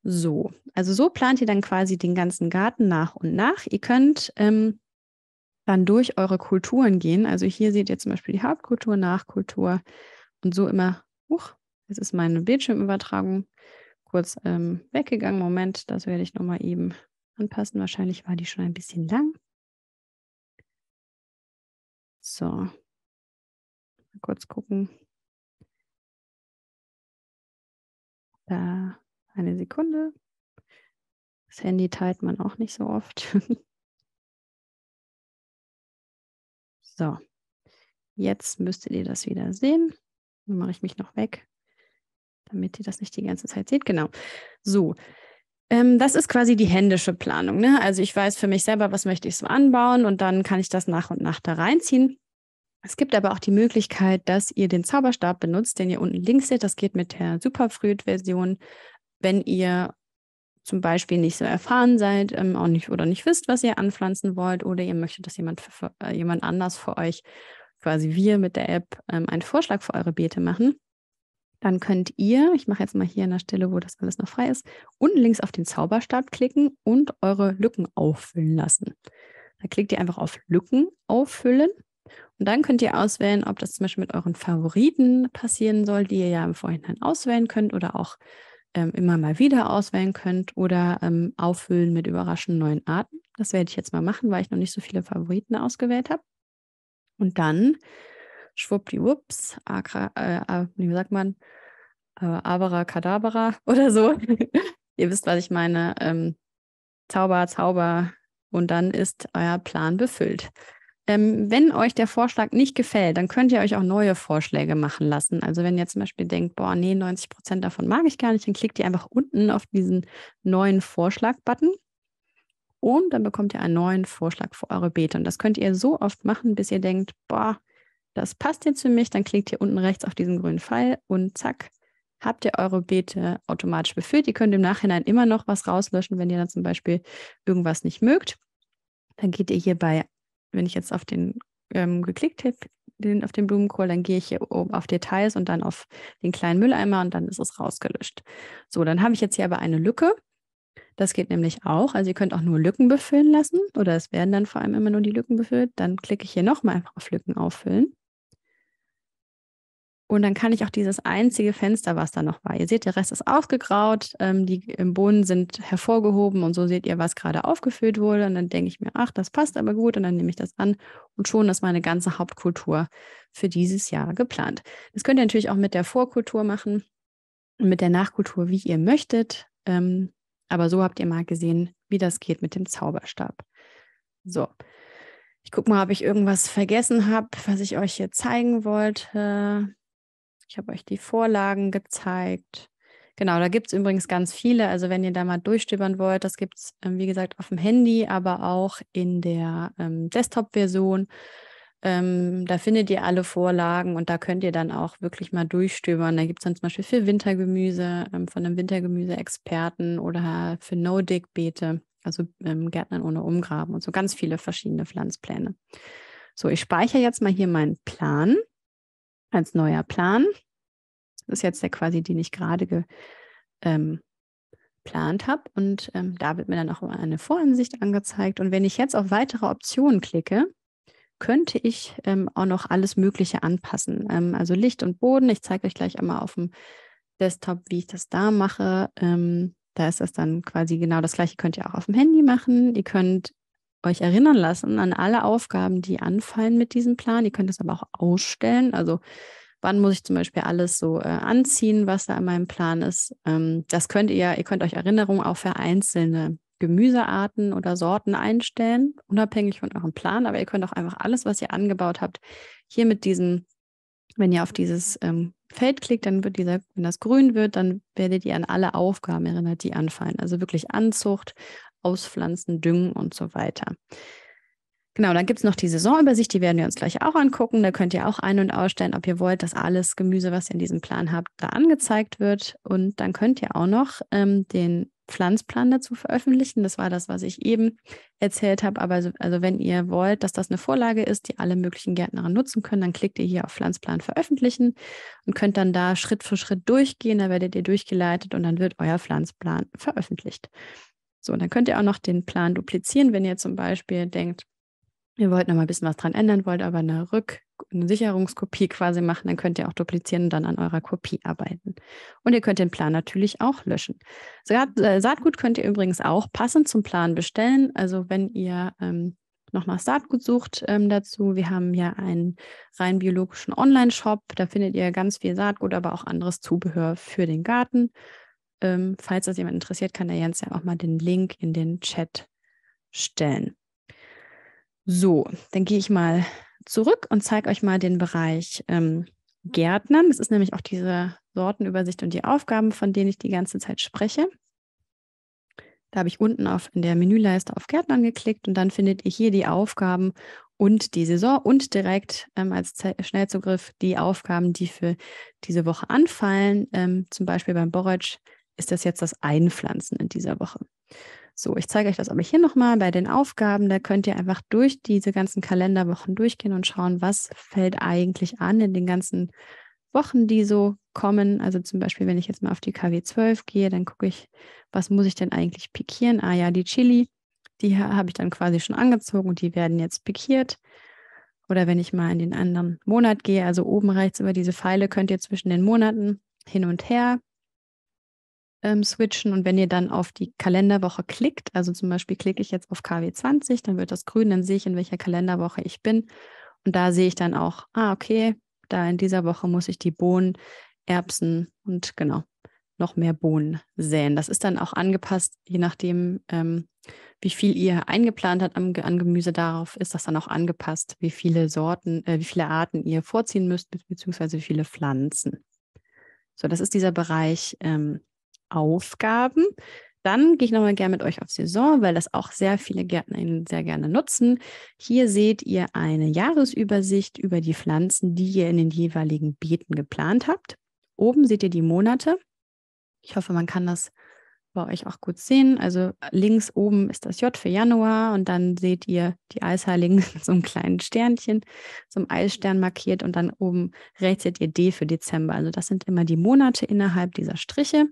So, also so plant ihr dann quasi den ganzen Garten nach und nach. Ihr könnt dann durch eure Kulturen gehen. Also hier seht ihr zum Beispiel die Hauptkultur, Nachkultur und so immer, jetzt ist meine Bildschirmübertragung kurz weggegangen. Moment, das werde ich nochmal eben anpassen. Wahrscheinlich war die schon ein bisschen lang. So, mal kurz gucken. Da eine Sekunde. Das Handy teilt man auch nicht so oft. So, jetzt müsstet ihr das wieder sehen. Dann mache ich mich noch weg, damit ihr das nicht die ganze Zeit seht. Genau. So, das ist quasi die händische Planung. Ne? Also ich weiß für mich selber, was möchte ich so anbauen und dann kann ich das nach und nach da reinziehen. Es gibt aber auch die Möglichkeit, dass ihr den Zauberstab benutzt, den ihr unten links seht. Das geht mit der Superfruit-Version. Wenn ihr zum Beispiel nicht so erfahren seid, auch nicht oder nicht wisst, was ihr anpflanzen wollt, oder ihr möchtet, dass jemand anders für euch, quasi wir mit der App, einen Vorschlag für eure Beete machen, dann könnt ihr, ich mache jetzt mal hier an der Stelle, wo das alles noch frei ist, unten links auf den Zauberstab klicken und eure Lücken auffüllen lassen. Da klickt ihr einfach auf Lücken auffüllen. Und dann könnt ihr auswählen, ob das zum Beispiel mit euren Favoriten passieren soll, die ihr ja im Vorhinein auswählen könnt oder auch immer mal wieder auswählen könnt oder auffüllen mit überraschenden neuen Arten. Das werde ich jetzt mal machen, weil ich noch nicht so viele Favoriten ausgewählt habe. Und dann schwuppdiwupps, wie sagt man, Abracadabra oder so. Ihr wisst, was ich meine. Zauber und dann ist euer Plan befüllt. Wenn euch der Vorschlag nicht gefällt, dann könnt ihr euch auch neue Vorschläge machen lassen. Also wenn ihr zum Beispiel denkt, boah, nee, 90% davon mag ich gar nicht, dann klickt ihr einfach unten auf diesen neuen Vorschlag-Button und dann bekommt ihr einen neuen Vorschlag für eure Beete. Und das könnt ihr so oft machen, bis ihr denkt, boah, das passt jetzt für mich. Dann klickt ihr unten rechts auf diesen grünen Pfeil und zack, habt ihr eure Beete automatisch befüllt. Ihr könnt im Nachhinein immer noch was rauslöschen, wenn ihr dann zum Beispiel irgendwas nicht mögt. Dann geht ihr hierbei, wenn ich jetzt auf den geklickt habe, auf den Blumenkohl, dann gehe ich hier oben auf Details und dann auf den kleinen Mülleimer und dann ist es rausgelöscht. So, dann habe ich jetzt hier aber eine Lücke. Das geht nämlich auch. Also ihr könnt auch nur Lücken befüllen lassen oder es werden dann vor allem immer nur die Lücken befüllt. Dann klicke ich hier nochmal einfach auf Lücken auffüllen. Und dann kann ich auch dieses einzige Fenster, was da noch war. Ihr seht, der Rest ist ausgegraut, die Bohnen sind hervorgehoben und so seht ihr, was gerade aufgefüllt wurde. Und dann denke ich mir, ach, das passt aber gut und dann nehme ich das an und schon ist meine ganze Hauptkultur für dieses Jahr geplant. Das könnt ihr natürlich auch mit der Vorkultur machen und mit der Nachkultur, wie ihr möchtet. Aber so habt ihr mal gesehen, wie das geht mit dem Zauberstab. So, ich gucke mal, ob ich irgendwas vergessen habe, was ich euch hier zeigen wollte. Ich habe euch die Vorlagen gezeigt. Genau, da gibt es übrigens ganz viele. Also wenn ihr da mal durchstöbern wollt, das gibt es, wie gesagt, auf dem Handy, aber auch in der Desktop-Version. Da findet ihr alle Vorlagen und da könnt ihr dann auch wirklich mal durchstöbern. Da gibt es dann zum Beispiel für Wintergemüse von einem Wintergemüse-Experten oder für No-Dig-Beete, also Gärtnern ohne Umgraben und so ganz viele verschiedene Pflanzpläne. So, ich speichere jetzt mal hier meinen Plan als neuer Plan. Das ist jetzt der quasi, den ich gerade geplant habe. Und da wird mir dann auch eine Voransicht angezeigt. Und wenn ich jetzt auf weitere Optionen klicke, könnte ich auch noch alles Mögliche anpassen. Also Licht und Boden. Ich zeige euch gleich einmal auf dem Desktop, wie ich das da mache. Da ist das dann quasi genau das Gleiche. Könnt ihr auch auf dem Handy machen. Ihr könnt euch erinnern lassen an alle Aufgaben, die anfallen mit diesem Plan. Ihr könnt es aber auch ausstellen. Also wann muss ich zum Beispiel alles so anziehen, was da in meinem Plan ist. Das könnt ihr könnt euch Erinnerungen auch für einzelne Gemüsearten oder Sorten einstellen, unabhängig von eurem Plan. Aber ihr könnt auch einfach alles, was ihr angebaut habt, hier mit diesem, wenn ihr auf dieses Feld klickt, dann wird wenn das grün wird, dann werdet ihr an alle Aufgaben erinnert, die anfallen. Also wirklich Anzucht, Auspflanzen, Düngen und so weiter. Genau, dann gibt es noch die Saisonübersicht, die werden wir uns gleich auch angucken. Da könnt ihr auch ein- und ausstellen, ob ihr wollt, dass alles Gemüse, was ihr in diesem Plan habt, da angezeigt wird. Und dann könnt ihr auch noch den Pflanzplan dazu veröffentlichen. Das war das, was ich eben erzählt habe. Aber also wenn ihr wollt, dass das eine Vorlage ist, die alle möglichen Gärtner nutzen können, dann klickt ihr hier auf Pflanzplan veröffentlichen und könnt dann da Schritt für Schritt durchgehen. Da werdet ihr durchgeleitet und dann wird euer Pflanzplan veröffentlicht. So, und dann könnt ihr auch noch den Plan duplizieren, wenn ihr zum Beispiel denkt, ihr wollt noch mal ein bisschen was dran ändern, wollt aber eine Sicherungskopie quasi machen, dann könnt ihr auch duplizieren und dann an eurer Kopie arbeiten. Und ihr könnt den Plan natürlich auch löschen. Saatgut könnt ihr übrigens auch passend zum Plan bestellen. Also wenn ihr noch nach Saatgut sucht dazu, wir haben ja einen rein biologischen Online-Shop, da findet ihr ganz viel Saatgut, aber auch anderes Zubehör für den Garten. Falls das jemand interessiert, kann der Jens ja auch mal den Link in den Chat stellen. So, dann gehe ich mal zurück und zeige euch mal den Bereich Gärtnern. Das ist nämlich auch diese Sortenübersicht und die Aufgaben, von denen ich die ganze Zeit spreche. Da habe ich unten in der Menüleiste auf Gärtnern geklickt und dann findet ihr hier die Aufgaben und die Saison und direkt als Schnellzugriff die Aufgaben, die für diese Woche anfallen. Zum Beispiel beim Borretsch ist das jetzt das Einpflanzen in dieser Woche. So, ich zeige euch das aber hier nochmal bei den Aufgaben. Da könnt ihr einfach durch diese ganzen Kalenderwochen durchgehen und schauen, was fällt eigentlich an in den ganzen Wochen, die so kommen. Also zum Beispiel, wenn ich jetzt mal auf die KW 12 gehe, dann gucke ich, was muss ich denn eigentlich pikieren? Ah ja, die Chili, die habe ich dann quasi schon angezogen und die werden jetzt pikiert. Oder wenn ich mal in den anderen Monat gehe, also oben rechts über diese Pfeile könnt ihr zwischen den Monaten hin und her switchen und wenn ihr dann auf die Kalenderwoche klickt, also zum Beispiel klicke ich jetzt auf KW 20, dann wird das grün, dann sehe ich, in welcher Kalenderwoche ich bin und da sehe ich dann auch, okay, da in dieser Woche muss ich die Bohnen, Erbsen und genau, noch mehr Bohnen säen. Das ist dann auch angepasst, je nachdem, wie viel ihr eingeplant habt an Gemüse, darauf ist das dann auch angepasst, wie viele Sorten, wie viele Arten ihr vorziehen müsst, beziehungsweise wie viele Pflanzen. So, das ist dieser Bereich Aufgaben. Dann gehe ich nochmal gerne mit euch auf Saison, weil das auch sehr viele GärtnerInnen sehr gerne nutzen. Hier seht ihr eine Jahresübersicht über die Pflanzen, die ihr in den jeweiligen Beeten geplant habt. Oben seht ihr die Monate. Ich hoffe, man kann das bei euch auch gut sehen. Also links oben ist das J für Januar und dann seht ihr die Eisheiligen mit so einem kleinen Sternchen, so einem Eisstern markiert und dann oben rechts seht ihr D für Dezember. Also das sind immer die Monate innerhalb dieser Striche.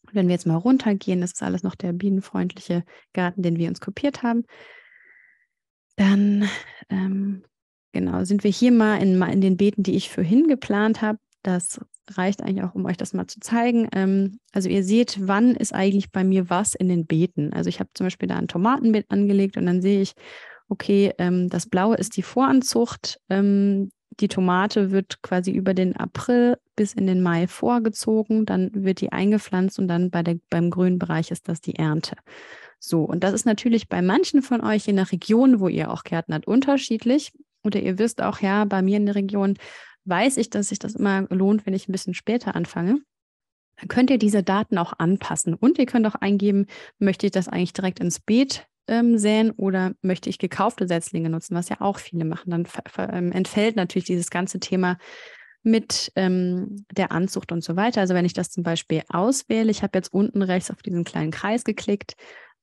Und wenn wir jetzt mal runtergehen, das ist alles noch der bienenfreundliche Garten, den wir uns kopiert haben. Dann genau, sind wir hier mal in den Beeten, die ich vorhin geplant habe. Das reicht eigentlich auch, um euch das mal zu zeigen. Also ihr seht, wann ist eigentlich bei mir was in den Beeten. Also ich habe zum Beispiel da ein Tomatenbeet angelegt und dann sehe ich, okay, das Blaue ist die Voranzucht. Die Tomate wird quasi über den April bis in den Mai vorgezogen. Dann wird die eingepflanzt und dann beim grünen Bereich ist das die Ernte. So, und das ist natürlich bei manchen von euch, je nach Region, wo ihr auch gärtnert, unterschiedlich. Oder ihr wisst auch, ja, bei mir in der Region weiß ich, dass sich das immer lohnt, wenn ich ein bisschen später anfange. Dann könnt ihr diese Daten auch anpassen. Und ihr könnt auch eingeben, möchte ich das eigentlich direkt ins Beet säen oder möchte ich gekaufte Setzlinge nutzen, was ja auch viele machen. Dann entfällt natürlich dieses ganze Thema mit der Anzucht und so weiter. Also wenn ich das zum Beispiel auswähle, ich habe jetzt unten rechts auf diesen kleinen Kreis geklickt,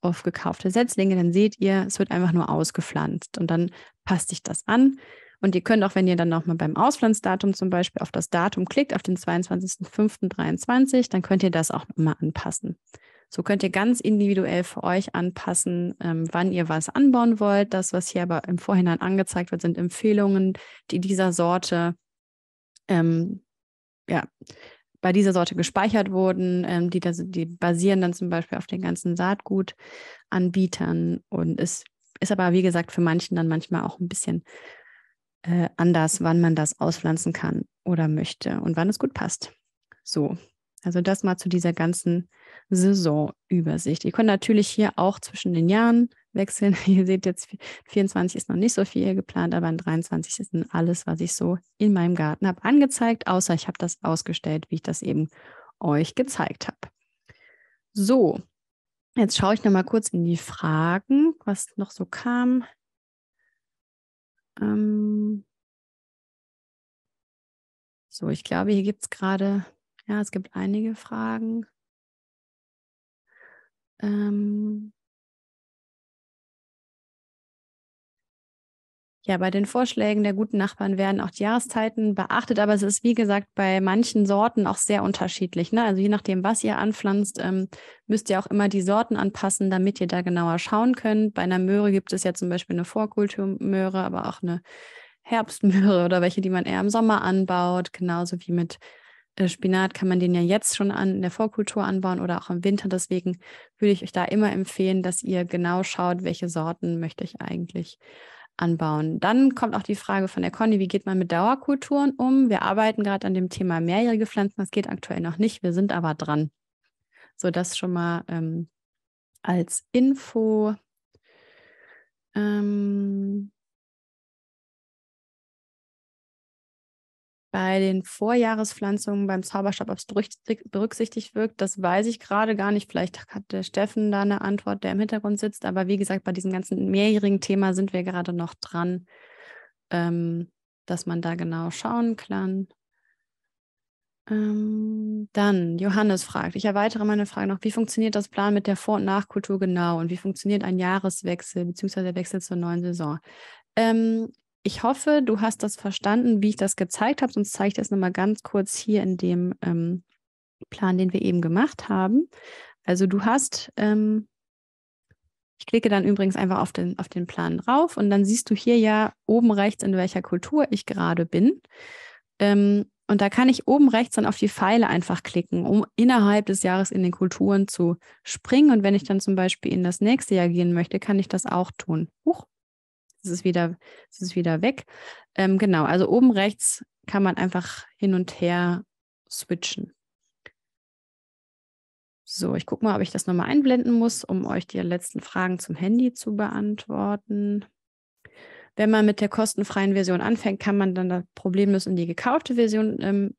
auf gekaufte Setzlinge, dann seht ihr, es wird einfach nur ausgepflanzt und dann passt sich das an. Und ihr könnt auch, wenn ihr dann nochmal beim Auspflanzdatum zum Beispiel auf das Datum klickt, auf den 22.05.23, dann könnt ihr das auch nochmal anpassen. So könnt ihr ganz individuell für euch anpassen, wann ihr was anbauen wollt. Das, was hier aber im Vorhinein angezeigt wird, sind Empfehlungen, die dieser Sorte bei dieser Sorte gespeichert wurden, die basieren dann zum Beispiel auf den ganzen Saatgutanbietern und ist aber, wie gesagt, für manchen dann manchmal auch ein bisschen anders, wann man das auspflanzen kann oder möchte und wann es gut passt. So, also das mal zu dieser ganzen Saisonübersicht. Ihr könnt natürlich hier auch zwischen den Jahren wechseln. Ihr seht jetzt, 24 ist noch nicht so viel geplant, aber in 23 ist dann alles, was ich so in meinem Garten habe, angezeigt, außer ich habe das ausgestellt, wie ich das eben euch gezeigt habe. So, jetzt schaue ich noch mal kurz in die Fragen, was noch so kam. So, ich glaube, hier gibt es gerade, ja, es gibt einige Fragen. Ja, bei den Vorschlägen der guten Nachbarn werden auch die Jahreszeiten beachtet, aber es ist, wie gesagt, bei manchen Sorten auch sehr unterschiedlich. Ne? Also je nachdem, was ihr anpflanzt, müsst ihr auch immer die Sorten anpassen, damit ihr da genauer schauen könnt. Bei einer Möhre gibt es ja zum Beispiel eine Vorkulturmöhre, aber auch eine Herbstmöhre oder welche, die man eher im Sommer anbaut. Genauso wie mit Spinat kann man den ja jetzt schon in der Vorkultur anbauen oder auch im Winter. Deswegen würde ich euch da immer empfehlen, dass ihr genau schaut, welche Sorten möchte ich eigentlich anbauen. Dann kommt auch die Frage von der Conny, wie geht man mit Dauerkulturen um? Wir arbeiten gerade an dem Thema mehrjährige Pflanzen. Das geht aktuell noch nicht, wir sind aber dran. So, das schon mal als Info. Bei den Vorjahrespflanzungen beim Zauberstab, ob es berücksichtigt wird, das weiß ich gerade gar nicht. Vielleicht hat der Steffen da eine Antwort, der im Hintergrund sitzt. Aber wie gesagt, bei diesem ganzen mehrjährigen Thema sind wir gerade noch dran, dass man da genau schauen kann. Dann, Johannes fragt, ich erweitere meine Frage noch, wie funktioniert das Plan mit der Vor- und Nachkultur genau und wie funktioniert ein Jahreswechsel bzw. der Wechsel zur neuen Saison? Ich hoffe, du hast das verstanden, wie ich das gezeigt habe, sonst zeige ich das nochmal ganz kurz hier in dem Plan, den wir eben gemacht haben. Also du hast, ich klicke dann übrigens einfach auf den Plan drauf und dann siehst du hier ja oben rechts, in welcher Kultur ich gerade bin. Und da kann ich oben rechts dann auf die Pfeile einfach klicken, um innerhalb des Jahres in den Kulturen zu springen. Und wenn ich dann zum Beispiel in das nächste Jahr gehen möchte, kann ich das auch tun. Es ist wieder weg. Genau, also oben rechts kann man einfach hin und her switchen. So, ich gucke mal, ob ich das nochmal einblenden muss, um euch die letzten Fragen zum Handy zu beantworten. Wenn man mit der kostenfreien Version anfängt, kann man dann das problemlos in die gekaufte Version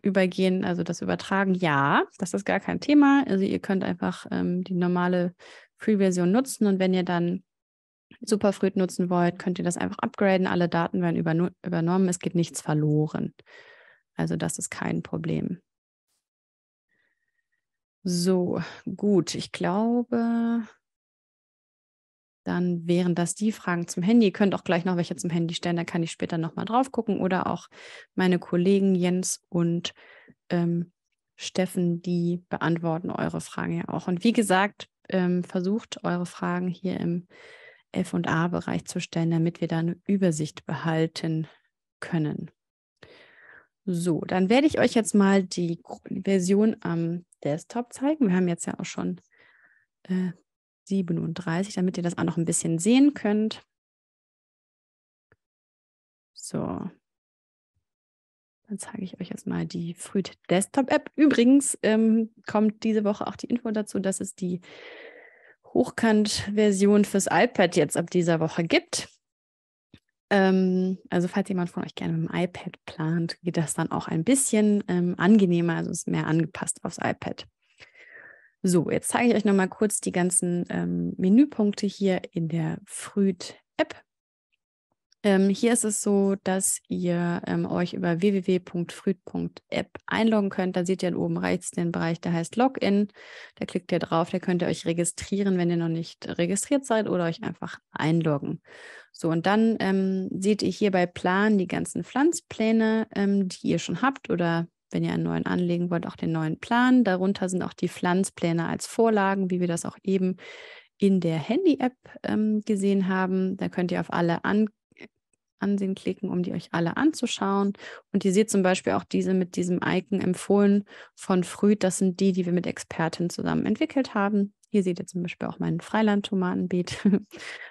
übergehen, also das Übertragen. Ja, das ist gar kein Thema. Also ihr könnt einfach die normale Free-Version nutzen und wenn ihr dann Superfruit nutzen wollt, könnt ihr das einfach upgraden. Alle Daten werden übernommen, es geht nichts verloren. Also das ist kein Problem. So, gut. Ich glaube, dann wären das die Fragen zum Handy. Ihr könnt auch gleich noch welche zum Handy stellen, da kann ich später nochmal drauf gucken. Oder auch meine Kollegen Jens und Steffen, die beantworten eure Fragen ja auch. Und wie gesagt, versucht eure Fragen hier im F&A-Bereich zu stellen, damit wir da eine Übersicht behalten können. So, dann werde ich euch jetzt mal die Version am Desktop zeigen. Wir haben jetzt ja auch schon 37, damit ihr das auch noch ein bisschen sehen könnt. So, dann zeige ich euch jetzt mal die Früd Desktop App. Übrigens kommt diese Woche auch die Info dazu, dass es die Hochkant-Version fürs iPad jetzt ab dieser Woche gibt. Also falls jemand von euch gerne mit dem iPad plant, geht das dann auch ein bisschen angenehmer, also ist mehr angepasst aufs iPad. So, jetzt zeige ich euch nochmal kurz die ganzen Menüpunkte hier in der Früd-App. Hier ist es so, dass ihr euch über www.früd.app einloggen könnt. Da seht ihr oben rechts den Bereich, der heißt Login. Da klickt ihr drauf, da könnt ihr euch registrieren, wenn ihr noch nicht registriert seid oder euch einfach einloggen. So, und dann seht ihr hier bei Plan die ganzen Pflanzpläne, die ihr schon habt oder wenn ihr einen neuen anlegen wollt, auch den neuen Plan. Darunter sind auch die Pflanzpläne als Vorlagen, wie wir das auch eben in der Handy-App gesehen haben. Da könnt ihr auf alle Ansehen klicken, um die euch alle anzuschauen. Und ihr seht zum Beispiel auch diese mit diesem Icon empfohlen von Früd. Das sind die wir mit Experten zusammen entwickelt haben. Hier seht ihr zum Beispiel auch mein Freiland-Tomatenbeet,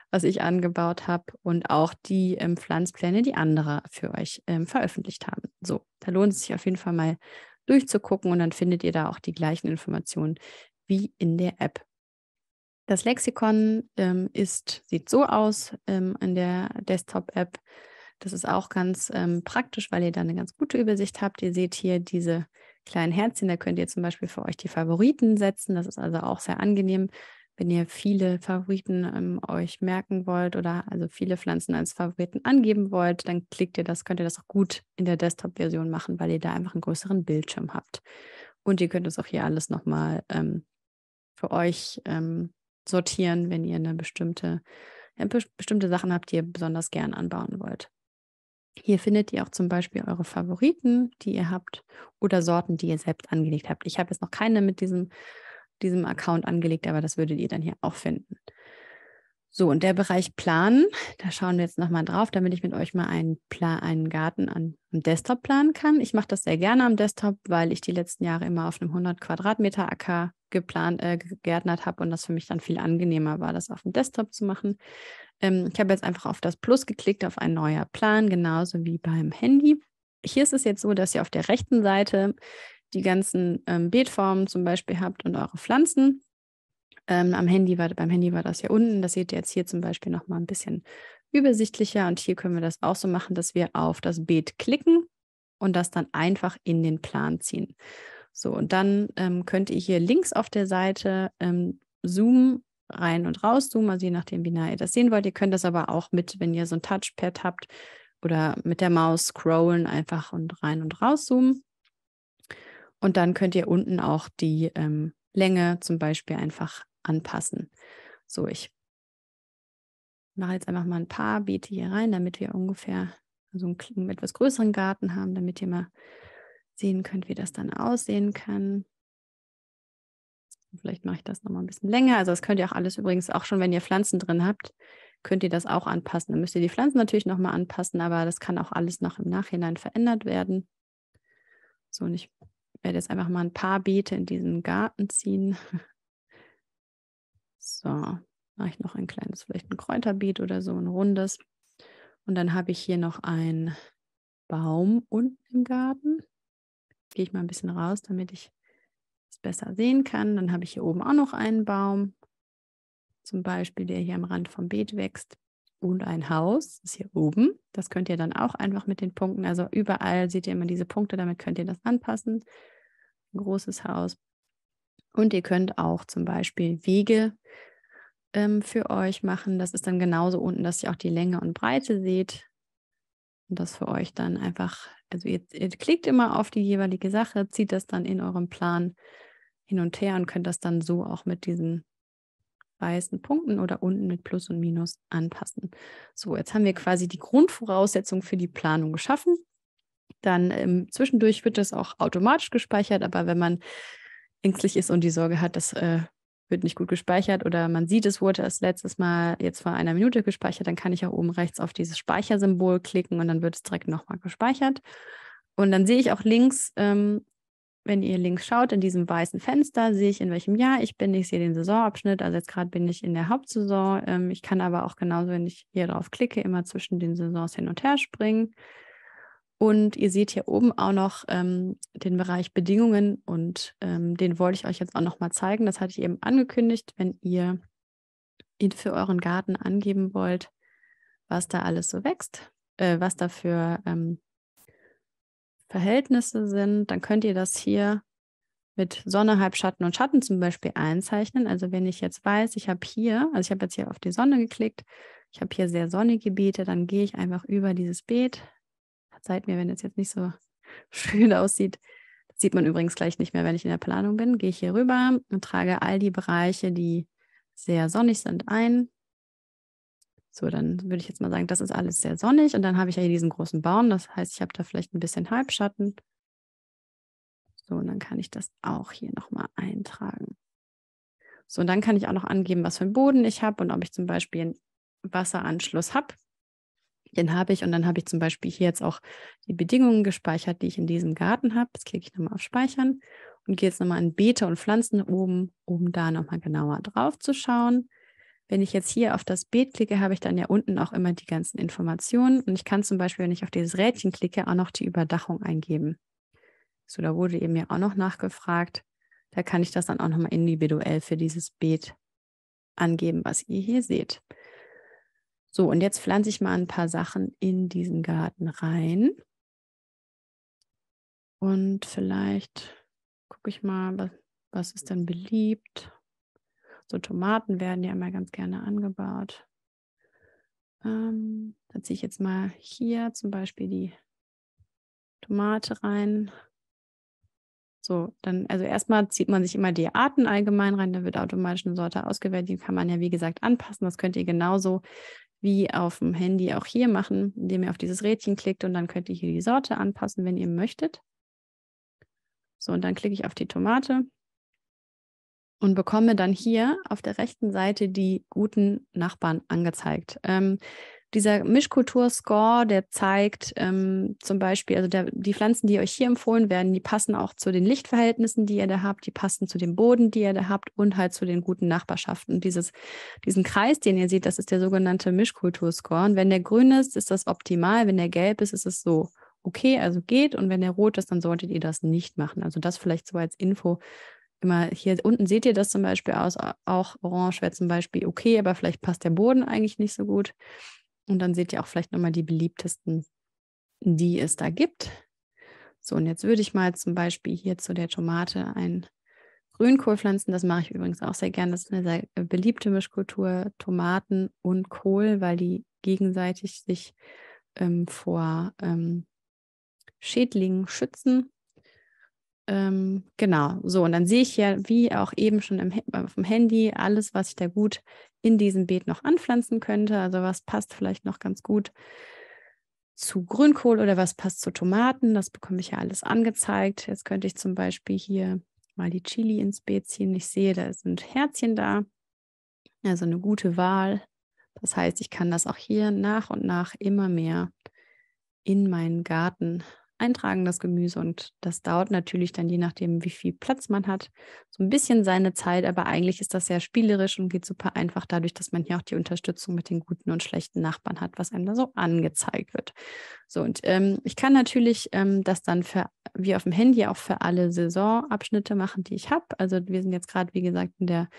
was ich angebaut habe und auch die Pflanzpläne, die andere für euch veröffentlicht haben. So, da lohnt es sich auf jeden Fall mal durchzugucken und dann findet ihr da auch die gleichen Informationen wie in der App. Das Lexikon sieht so aus in der Desktop-App. Das ist auch ganz praktisch, weil ihr da eine ganz gute Übersicht habt. Ihr seht hier diese kleinen Herzchen, da könnt ihr zum Beispiel für euch die Favoriten setzen. Das ist also auch sehr angenehm, wenn ihr viele Favoriten euch merken wollt oder also viele Pflanzen als Favoriten angeben wollt, dann könnt ihr das auch gut in der Desktop-Version machen, weil ihr da einfach einen größeren Bildschirm habt. Und ihr könnt es auch hier alles nochmal für euch sortieren, wenn ihr eine bestimmte Sachen habt, die ihr besonders gern anbauen wollt. Hier findet ihr auch zum Beispiel eure Favoriten, die ihr habt oder Sorten, die ihr selbst angelegt habt. Ich habe jetzt noch keine mit diesem Account angelegt, aber das würdet ihr dann hier auch finden. So, und der Bereich Planen, da schauen wir jetzt nochmal drauf, damit ich mit euch mal einen Garten am Desktop planen kann. Ich mache das sehr gerne am Desktop, weil ich die letzten Jahre immer auf einem 100 Quadratmeter Acker gegärtnert habe und das für mich dann viel angenehmer war, das auf dem Desktop zu machen. Ich habe jetzt einfach auf das Plus geklickt, auf ein neuer Plan, genauso wie beim Handy. Hier ist es jetzt so, dass ihr auf der rechten Seite die ganzen Beetformen zum Beispiel habt und eure Pflanzen. Beim Handy war das ja unten. Das seht ihr jetzt hier zum Beispiel noch mal ein bisschen übersichtlicher. Und hier können wir das auch so machen, dass wir auf das Beet klicken und das dann einfach in den Plan ziehen. So, und dann könnt ihr hier links auf der Seite zoomen, rein und raus zoomen, also je nachdem, wie nah ihr das sehen wollt. Ihr könnt das aber auch wenn ihr so ein Touchpad habt oder mit der Maus scrollen einfach und rein und raus zoomen. Und dann könnt ihr unten auch die Länge zum Beispiel einfach anpassen. So, ich mache jetzt einfach mal ein paar Beete hier rein, damit wir ungefähr so einen etwas größeren Garten haben, damit ihr mal sehen könnt, wie das dann aussehen kann. Vielleicht mache ich das nochmal ein bisschen länger. Also das könnt ihr auch alles übrigens auch schon, wenn ihr Pflanzen drin habt, könnt ihr das auch anpassen. Dann müsst ihr die Pflanzen natürlich nochmal anpassen, aber das kann auch alles noch im Nachhinein verändert werden. So, und ich werde jetzt einfach mal ein paar Beete in diesen Garten ziehen. So, mache ich noch ein kleines, vielleicht ein Kräuterbeet oder so, ein rundes. Und dann habe ich hier noch einen Baum unten im Garten. Gehe ich mal ein bisschen raus, damit ich es besser sehen kann. Dann habe ich hier oben auch noch einen Baum, zum Beispiel, der hier am Rand vom Beet wächst. Und ein Haus ist hier oben. Das könnt ihr dann auch einfach mit den Punkten, also überall seht ihr immer diese Punkte, damit könnt ihr das anpassen. Ein großes Haus. Und ihr könnt auch zum Beispiel Wege für euch machen. Das ist dann genauso unten, dass ihr auch die Länge und Breite seht. Und das für euch dann einfach Also ihr klickt immer auf die jeweilige Sache, zieht das dann in eurem Plan hin und her und könnt das dann so auch mit diesen weißen Punkten oder unten mit Plus und Minus anpassen. So, jetzt haben wir quasi die Grundvoraussetzung für die Planung geschaffen. Dann zwischendurch wird das auch automatisch gespeichert, aber wenn man ängstlich ist und die Sorge hat, das wird nicht gut gespeichert oder man sieht, es wurde erst letztes Mal jetzt vor einer Minute gespeichert, dann kann ich auch oben rechts auf dieses Speichersymbol klicken und dann wird es direkt nochmal gespeichert. Und dann sehe ich auch links, wenn ihr links schaut, in diesem weißen Fenster, sehe ich, in welchem Jahr ich bin. Ich sehe den Saisonabschnitt, also jetzt gerade bin ich in der Hauptsaison. Ich kann aber auch genauso, wenn ich hier drauf klicke, immer zwischen den Saisons hin und her springen. Und ihr seht hier oben auch noch den Bereich Bedingungen und den wollte ich euch jetzt auch noch mal zeigen. Das hatte ich eben angekündigt, wenn ihr ihn für euren Garten angeben wollt, was da alles so wächst, was da für Verhältnisse sind, dann könnt ihr das hier mit Sonne, Halbschatten und Schatten zum Beispiel einzeichnen. Also wenn ich jetzt weiß, ich habe jetzt hier auf die Sonne geklickt, ich habe hier sehr sonnige Gebiete, dann gehe ich einfach über dieses Beet. Verzeiht mir, wenn es jetzt nicht so schön aussieht. Das sieht man übrigens gleich nicht mehr, wenn ich in der Planung bin. Gehe ich hier rüber und trage all die Bereiche, die sehr sonnig sind, ein. So, dann würde ich jetzt mal sagen, das ist alles sehr sonnig. Und dann habe ich ja hier diesen großen Baum. Das heißt, ich habe da vielleicht ein bisschen Halbschatten. So, und dann kann ich das auch hier nochmal eintragen. So, und dann kann ich auch noch angeben, was für einen Boden ich habe und ob ich zum Beispiel einen Wasseranschluss habe. Den habe ich und dann habe ich zum Beispiel hier jetzt auch die Bedingungen gespeichert, die ich in diesem Garten habe. Jetzt klicke ich nochmal auf Speichern und gehe jetzt nochmal in Beete und Pflanzen oben, um da nochmal genauer drauf zu schauen. Wenn ich jetzt hier auf das Beet klicke, habe ich dann ja unten auch immer die ganzen Informationen und ich kann zum Beispiel, wenn ich auf dieses Rädchen klicke, auch noch die Überdachung eingeben. So, da wurde eben ja auch noch nachgefragt. Da kann ich das dann auch nochmal individuell für dieses Beet angeben, was ihr hier seht. So, und jetzt pflanze ich mal ein paar Sachen in diesen Garten rein. Und vielleicht gucke ich mal, was ist denn beliebt. So Tomaten werden ja immer ganz gerne angebaut. Da ziehe ich jetzt mal hier zum Beispiel die Tomate rein. So, dann, also erstmal zieht man sich immer die Arten allgemein rein, da wird automatisch eine Sorte ausgewählt. Die kann man ja, wie gesagt, anpassen. Das könnt ihr genauso wie auf dem Handy auch hier machen, indem ihr auf dieses Rädchen klickt und dann könnt ihr hier die Sorte anpassen, wenn ihr möchtet. So, und dann klicke ich auf die Tomate und bekomme dann hier auf der rechten Seite die guten Nachbarn angezeigt. Dieser Mischkultur-Score, der zeigt zum Beispiel, also die Pflanzen, die euch hier empfohlen werden, die passen auch zu den Lichtverhältnissen, die ihr da habt, die passen zu dem Boden, die ihr da habt und halt zu den guten Nachbarschaften. Und diesen Kreis, den ihr seht, das ist der sogenannte Mischkultur-Score. Und wenn der grün ist das optimal. Wenn der gelb ist es so okay, also geht. Und wenn der rot ist, dann solltet ihr das nicht machen. Also das vielleicht so als Info. Immer hier unten seht ihr das zum Beispiel aus, auch orange wäre zum Beispiel okay, aber vielleicht passt der Boden eigentlich nicht so gut. Und dann seht ihr auch vielleicht nochmal die beliebtesten, die es da gibt. So, und jetzt würde ich mal zum Beispiel hier zu der Tomate einen Grünkohl pflanzen. Das mache ich übrigens auch sehr gerne. Das ist eine sehr beliebte Mischkultur, Tomaten und Kohl, weil die gegenseitig sich vor Schädlingen schützen. Genau, so, und dann sehe ich ja, wie auch eben schon auf dem Handy, alles, was ich da gut in diesem Beet noch anpflanzen könnte. Also was passt vielleicht noch ganz gut zu Grünkohl oder was passt zu Tomaten. Das bekomme ich ja alles angezeigt. Jetzt könnte ich zum Beispiel hier mal die Chili ins Beet ziehen. Ich sehe, da sind Herzchen da. Also eine gute Wahl. Das heißt, ich kann das auch hier nach und nach immer mehr in meinen Garten eintragen, das Gemüse. Und das dauert natürlich dann, je nachdem, wie viel Platz man hat, so ein bisschen seine Zeit. Aber eigentlich ist das sehr spielerisch und geht super einfach dadurch, dass man hier auch die Unterstützung mit den guten und schlechten Nachbarn hat, was einem da so angezeigt wird. So, und ich kann natürlich das dann wie auf dem Handy auch für alle Saisonabschnitte machen, die ich habe. Also wir sind jetzt gerade, wie gesagt, in der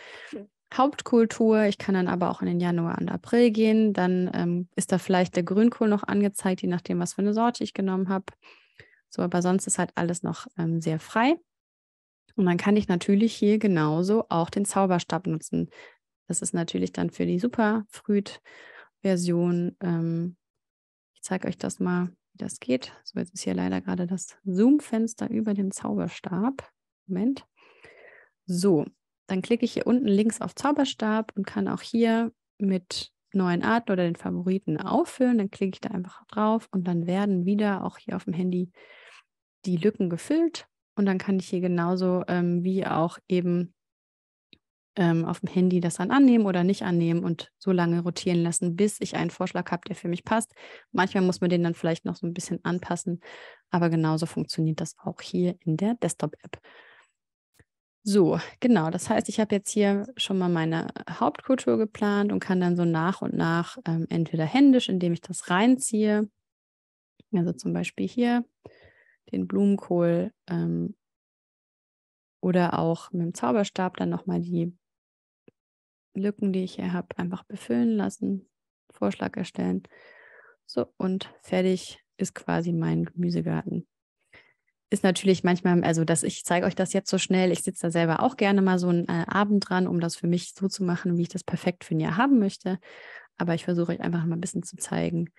Hauptkultur. Ich kann dann aber auch in den Januar und April gehen. Dann ist da vielleicht der Grünkohl noch angezeigt, je nachdem, was für eine Sorte ich genommen habe. So, aber sonst ist halt alles noch sehr frei. Und dann kann ich natürlich hier genauso auch den Zauberstab nutzen. Das ist natürlich dann für die Superfruit-Version. Ich zeige euch das mal. wie das geht. So, jetzt ist hier leider gerade das Zoom-Fenster über den Zauberstab. Moment. So, dann klicke ich hier unten links auf Zauberstab und kann auch hier mit neuen Arten oder den Favoriten auffüllen. Dann klicke ich da einfach drauf und dann werden wieder auch hier auf dem Handy die Lücken gefüllt. Und dann kann ich hier genauso wie auch eben auf dem Handy das dann annehmen oder nicht annehmen und so lange rotieren lassen, bis ich einen Vorschlag habe, der für mich passt. Manchmal muss man den dann vielleicht noch so ein bisschen anpassen, aber genauso funktioniert das auch hier in der Desktop-App. So, genau. Das heißt, ich habe jetzt hier schon mal meine Hauptkultur geplant und kann dann so nach und nach entweder händisch, indem ich das reinziehe, also zum Beispiel hier den Blumenkohl oder auch mit dem Zauberstab dann nochmal die Lücken, die ich hier habe, einfach befüllen lassen, Vorschlag erstellen. So, und fertig ist quasi mein Gemüsegarten. Ist natürlich manchmal, also ich zeige euch das jetzt so schnell, ich sitze da selber auch gerne mal so einen Abend dran, um das für mich so zu machen, wie ich das perfekt für ein Jahr haben möchte. Aber ich versuche euch einfach mal ein bisschen zu zeigen,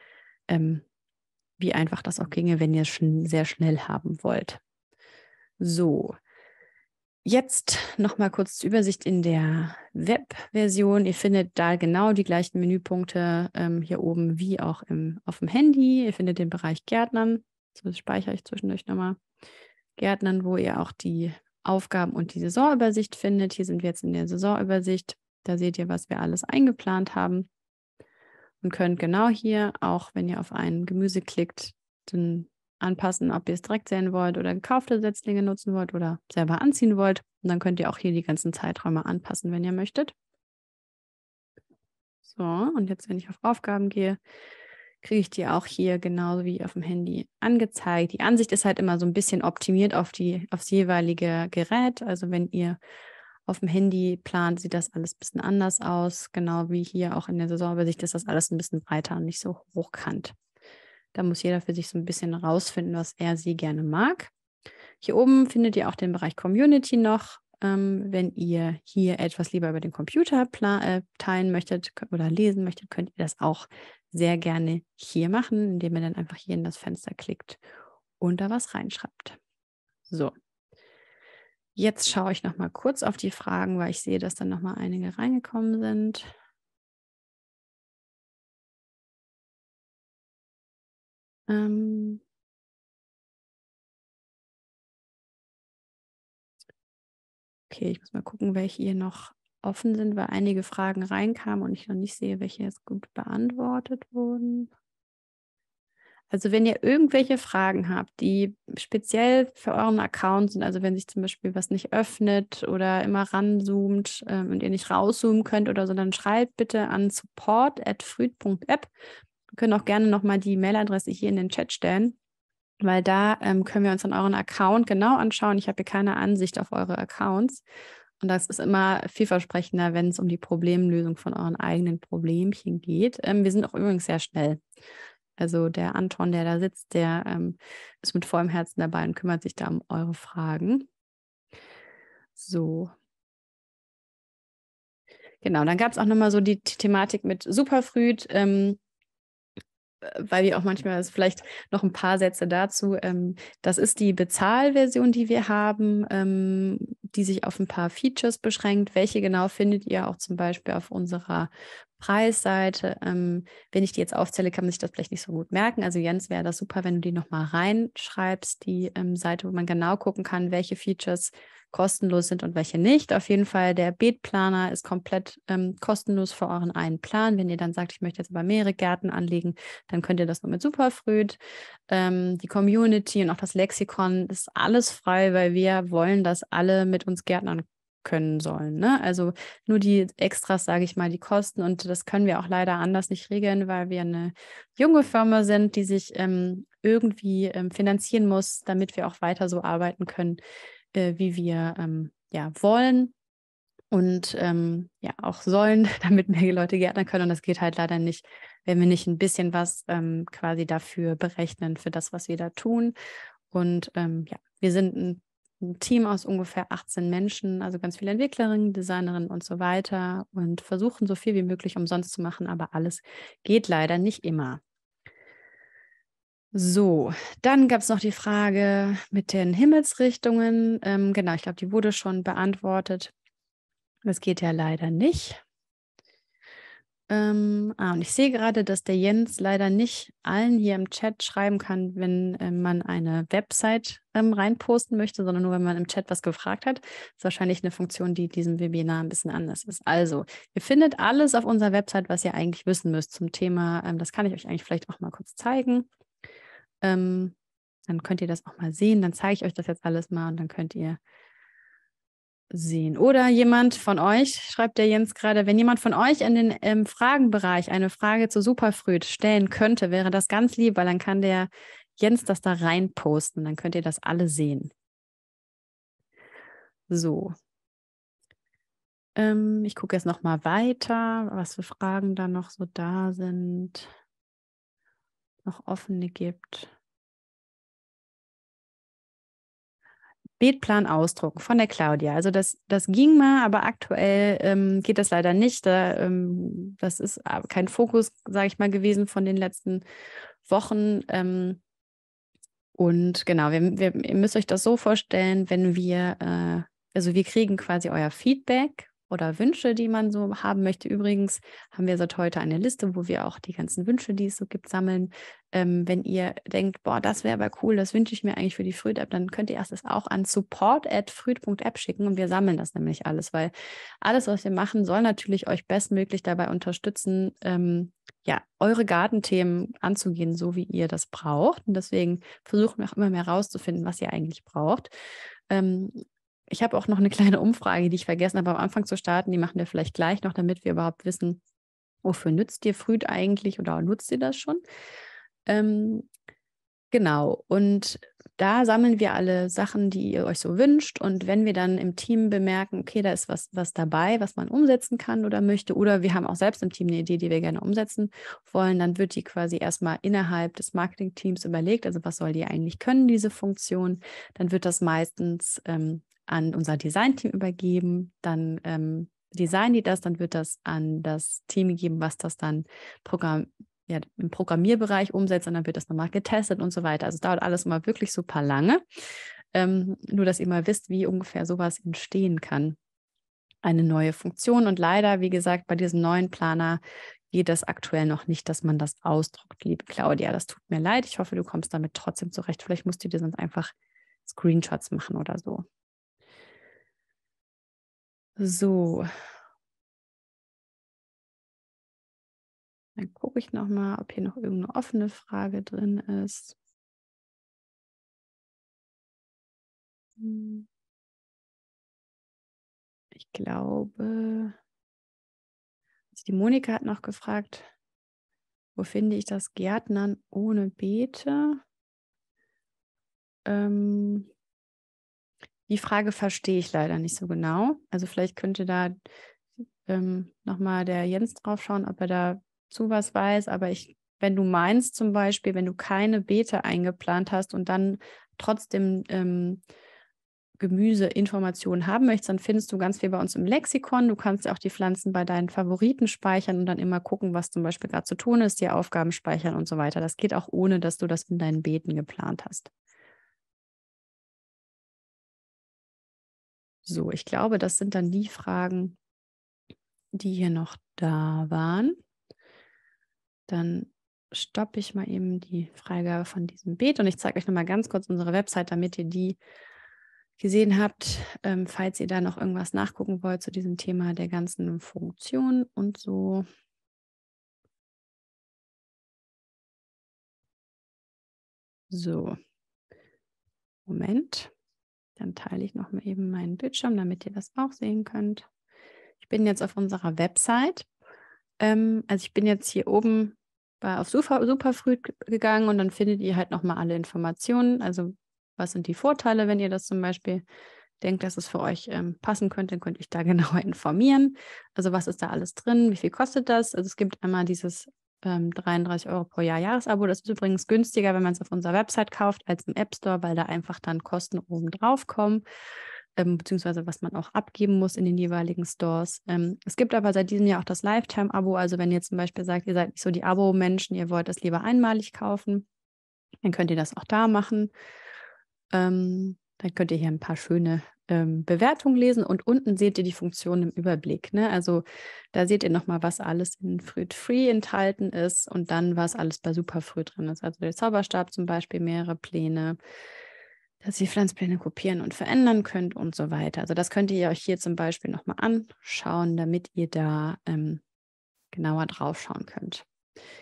wie einfach das auch ginge, wenn ihr es sehr schnell haben wollt. So, jetzt nochmal kurz die Übersicht in der Web-Version. Ihr findet da genau die gleichen Menüpunkte hier oben wie auch auf dem Handy. Ihr findet den Bereich Gärtnern. So, das speichere ich zwischendurch nochmal. Gärtnern, wo ihr auch die Aufgaben und die Saisonübersicht findet. Hier sind wir jetzt in der Saisonübersicht. Da seht ihr, was wir alles eingeplant haben. Und könnt genau hier, auch wenn ihr auf ein Gemüse klickt, dann anpassen, ob ihr es direkt säen wollt oder gekaufte Setzlinge nutzen wollt oder selber anziehen wollt. Und dann könnt ihr auch hier die ganzen Zeiträume anpassen, wenn ihr möchtet. So, und jetzt, wenn ich auf Aufgaben gehe, kriege ich die auch hier genauso wie auf dem Handy angezeigt. Die Ansicht ist halt immer so ein bisschen optimiert aufs jeweilige Gerät. Also wenn ihr auf dem Handy plant, sieht das alles ein bisschen anders aus. Genau wie hier auch in der Saisonübersicht ist das alles ein bisschen breiter und nicht so hochkant. Da muss jeder für sich so ein bisschen rausfinden, was er sie gerne mag. Hier oben findet ihr auch den Bereich Community noch. Wenn ihr hier etwas lieber über den Computer teilen möchtet oder lesen möchtet, könnt ihr das auch sehr gerne hier machen, indem ihr dann einfach hier in das Fenster klickt und da was reinschreibt. So, jetzt schaue ich noch mal kurz auf die Fragen, weil ich sehe, dass dann noch mal einige reingekommen sind. Okay, ich muss mal gucken, welche hier noch offen sind, weil einige Fragen reinkamen und ich noch nicht sehe, welche jetzt gut beantwortet wurden. Also wenn ihr irgendwelche Fragen habt, die speziell für euren Account sind, also wenn sich zum Beispiel was nicht öffnet oder immer ranzoomt und ihr nicht rauszoomen könnt oder so, dann schreibt bitte an support@früd.app. Wir können auch gerne nochmal die Mailadresse hier in den Chat stellen, weil da können wir uns dann euren Account genau anschauen. Ich habe hier keine Ansicht auf eure Accounts. Und das ist immer vielversprechender, wenn es um die Problemlösung von euren eigenen Problemchen geht. Wir sind auch übrigens sehr schnell. Also der Anton, der da sitzt, der ist mit vollem Herzen dabei und kümmert sich da um eure Fragen. So. Genau, dann gab es auch nochmal so die Thematik mit Superfrüd, weil wir auch manchmal, also vielleicht noch ein paar Sätze dazu. Das ist die Bezahlversion, die wir haben, die sich auf ein paar Features beschränkt. Welche genau findet ihr auch zum Beispiel auf unserer Preisseite? Wenn ich die jetzt aufzähle, kann man sich das vielleicht nicht so gut merken. Also Jens, wäre das super, wenn du die nochmal reinschreibst, die Seite, wo man genau gucken kann, welche Features kostenlos sind und welche nicht. Auf jeden Fall, der Beetplaner ist komplett kostenlos für euren einen Plan. Wenn ihr dann sagt, ich möchte jetzt aber mehrere Gärten anlegen, dann könnt ihr das nur mit Superfrüd. Die Community und auch das Lexikon ist alles frei, weil wir wollen, dass alle mit uns gärtnern können sollen. Ne? Also nur die Extras, sage ich mal, die Kosten. Und das können wir auch leider anders nicht regeln, weil wir eine junge Firma sind, die sich irgendwie finanzieren muss, damit wir auch weiter so arbeiten können, wie wir wollen und auch sollen, damit mehr Leute gärtnern können. Und das geht halt leider nicht, wenn wir nicht ein bisschen was quasi dafür berechnen, für das, was wir da tun. Und wir sind ein Team aus ungefähr 18 Menschen, also ganz viele Entwicklerinnen, Designerinnen und so weiter und versuchen so viel wie möglich umsonst zu machen, aber alles geht leider nicht immer. So, dann gab es noch die Frage mit den Himmelsrichtungen. Genau, ich glaube, die wurde schon beantwortet. Das geht ja leider nicht. Und ich sehe gerade, dass der Jens leider nicht allen hier im Chat schreiben kann, wenn man eine Website reinposten möchte, sondern nur, wenn man im Chat was gefragt hat. Das ist wahrscheinlich eine Funktion, die diesem Webinar ein bisschen anders ist. Also, ihr findet alles auf unserer Website, was ihr eigentlich wissen müsst zum Thema. Das kann ich euch eigentlich vielleicht auch mal kurz zeigen. Dann könnt ihr das auch mal sehen. Dann zeige ich euch das jetzt alles mal und dann könnt ihr sehen. Oder jemand von euch, schreibt der Jens gerade, wenn jemand von euch in den Fragenbereich eine Frage zu Superfruit stellen könnte, wäre das ganz lieb, weil dann kann der Jens das da rein posten. Dann könnt ihr das alle sehen. So. Ich gucke jetzt noch mal weiter, was für Fragen da noch so da sind, noch offene gibt. Beetplan ausdrucken von der Claudia. Also das ging mal, aber aktuell geht das leider nicht. Das ist kein Fokus, sage ich mal, gewesen von den letzten Wochen. Und genau, ihr müsst euch das so vorstellen, wenn also wir kriegen quasi euer Feedback oder Wünsche, die man so haben möchte. Übrigens haben wir seit heute eine Liste, wo wir auch die ganzen Wünsche, die es so gibt, sammeln. Wenn ihr denkt, boah, das wäre aber cool, das wünsche ich mir eigentlich für die Früht-App, dann könnt ihr erst das auch an support@früht.app schicken und wir sammeln das nämlich alles, weil alles, was wir machen, soll natürlich euch bestmöglich dabei unterstützen, ja, eure Gartenthemen anzugehen, so wie ihr das braucht. Und deswegen versuchen wir auch immer mehr rauszufinden, was ihr eigentlich braucht. Ich habe auch noch eine kleine Umfrage, die ich vergessen habe, am Anfang zu starten. Die machen wir vielleicht gleich noch, damit wir überhaupt wissen, wofür nützt ihr Früht eigentlich oder nutzt ihr das schon? Genau. Und da sammeln wir alle Sachen, die ihr euch so wünscht. Und wenn wir dann im Team bemerken, okay, da ist was dabei, was man umsetzen kann oder möchte, oder wir haben auch selbst im Team eine Idee, die wir gerne umsetzen wollen, dann wird die quasi erstmal innerhalb des Marketing-Teams überlegt, also was soll die eigentlich können, diese Funktion. Dann wird das meistens an unser Design-Team übergeben. Dann designen die das, dann wird das an das Team gegeben, was das dann im Programmierbereich umsetzt und dann wird das nochmal getestet und so weiter. Also es dauert alles immer wirklich super lange. Nur, dass ihr mal wisst, wie ungefähr sowas entstehen kann. Eine neue Funktion. Und leider, wie gesagt, bei diesem neuen Planer geht das aktuell noch nicht, dass man das ausdruckt, liebe Claudia. Das tut mir leid. Ich hoffe, du kommst damit trotzdem zurecht. Vielleicht musst du dir sonst einfach Screenshots machen oder so. So. Dann gucke ich nochmal, ob hier noch irgendeine offene Frage drin ist. Ich glaube, also die Monika hat noch gefragt, wo finde ich das Gärtnern ohne Beete? Die Frage verstehe ich leider nicht so genau. Also vielleicht könnte da nochmal der Jens drauf schauen, ob er dazu was weiß. Aber wenn du meinst zum Beispiel, wenn du keine Beete eingeplant hast und dann trotzdem Gemüseinformationen haben möchtest, dann findest du ganz viel bei uns im Lexikon. Du kannst auch die Pflanzen bei deinen Favoriten speichern und dann immer gucken, was zum Beispiel gerade zu tun ist, die Aufgaben speichern und so weiter. Das geht auch ohne, dass du das in deinen Beeten geplant hast. So, ich glaube, das sind dann die Fragen, die hier noch da waren. Dann stoppe ich mal eben die Freigabe von diesem Beet und ich zeige euch nochmal ganz kurz unsere Website, damit ihr die gesehen habt, falls ihr da noch irgendwas nachgucken wollt zu diesem Thema der ganzen Funktionen und so. So, Moment. Dann teile ich noch mal eben meinen Bildschirm, damit ihr das auch sehen könnt. Ich bin jetzt auf unserer Website. Also ich bin jetzt hier oben auf Superfruit gegangen und dann findet ihr halt nochmal alle Informationen. Also was sind die Vorteile, wenn ihr das zum Beispiel denkt, dass es für euch passen könnte, dann könnt ihr euch da genauer informieren. Also was ist da alles drin, wie viel kostet das? Also es gibt einmal dieses 33 € pro Jahr Jahresabo. Das ist übrigens günstiger, wenn man es auf unserer Website kauft, als im App Store, weil da einfach dann Kosten oben drauf kommen, beziehungsweise was man auch abgeben muss in den jeweiligen Stores. Es gibt aber seit diesem Jahr auch das Lifetime-Abo. Also wenn ihr zum Beispiel sagt, ihr seid nicht so die Abo-Menschen, ihr wollt das lieber einmalig kaufen, Dann könnt ihr das auch da machen. Dann könnt ihr hier ein paar schöne Bewertungen lesen und unten seht ihr die Funktion im Überblick. Ne? Also da seht ihr nochmal, was alles in Fruit Free enthalten ist und dann, was alles bei Superfruit drin ist. Also der Zauberstab zum Beispiel, mehrere Pläne, dass ihr Pflanzpläne kopieren und verändern könnt und so weiter. Also das könnt ihr euch hier zum Beispiel nochmal anschauen, damit ihr da genauer drauf schauen könnt.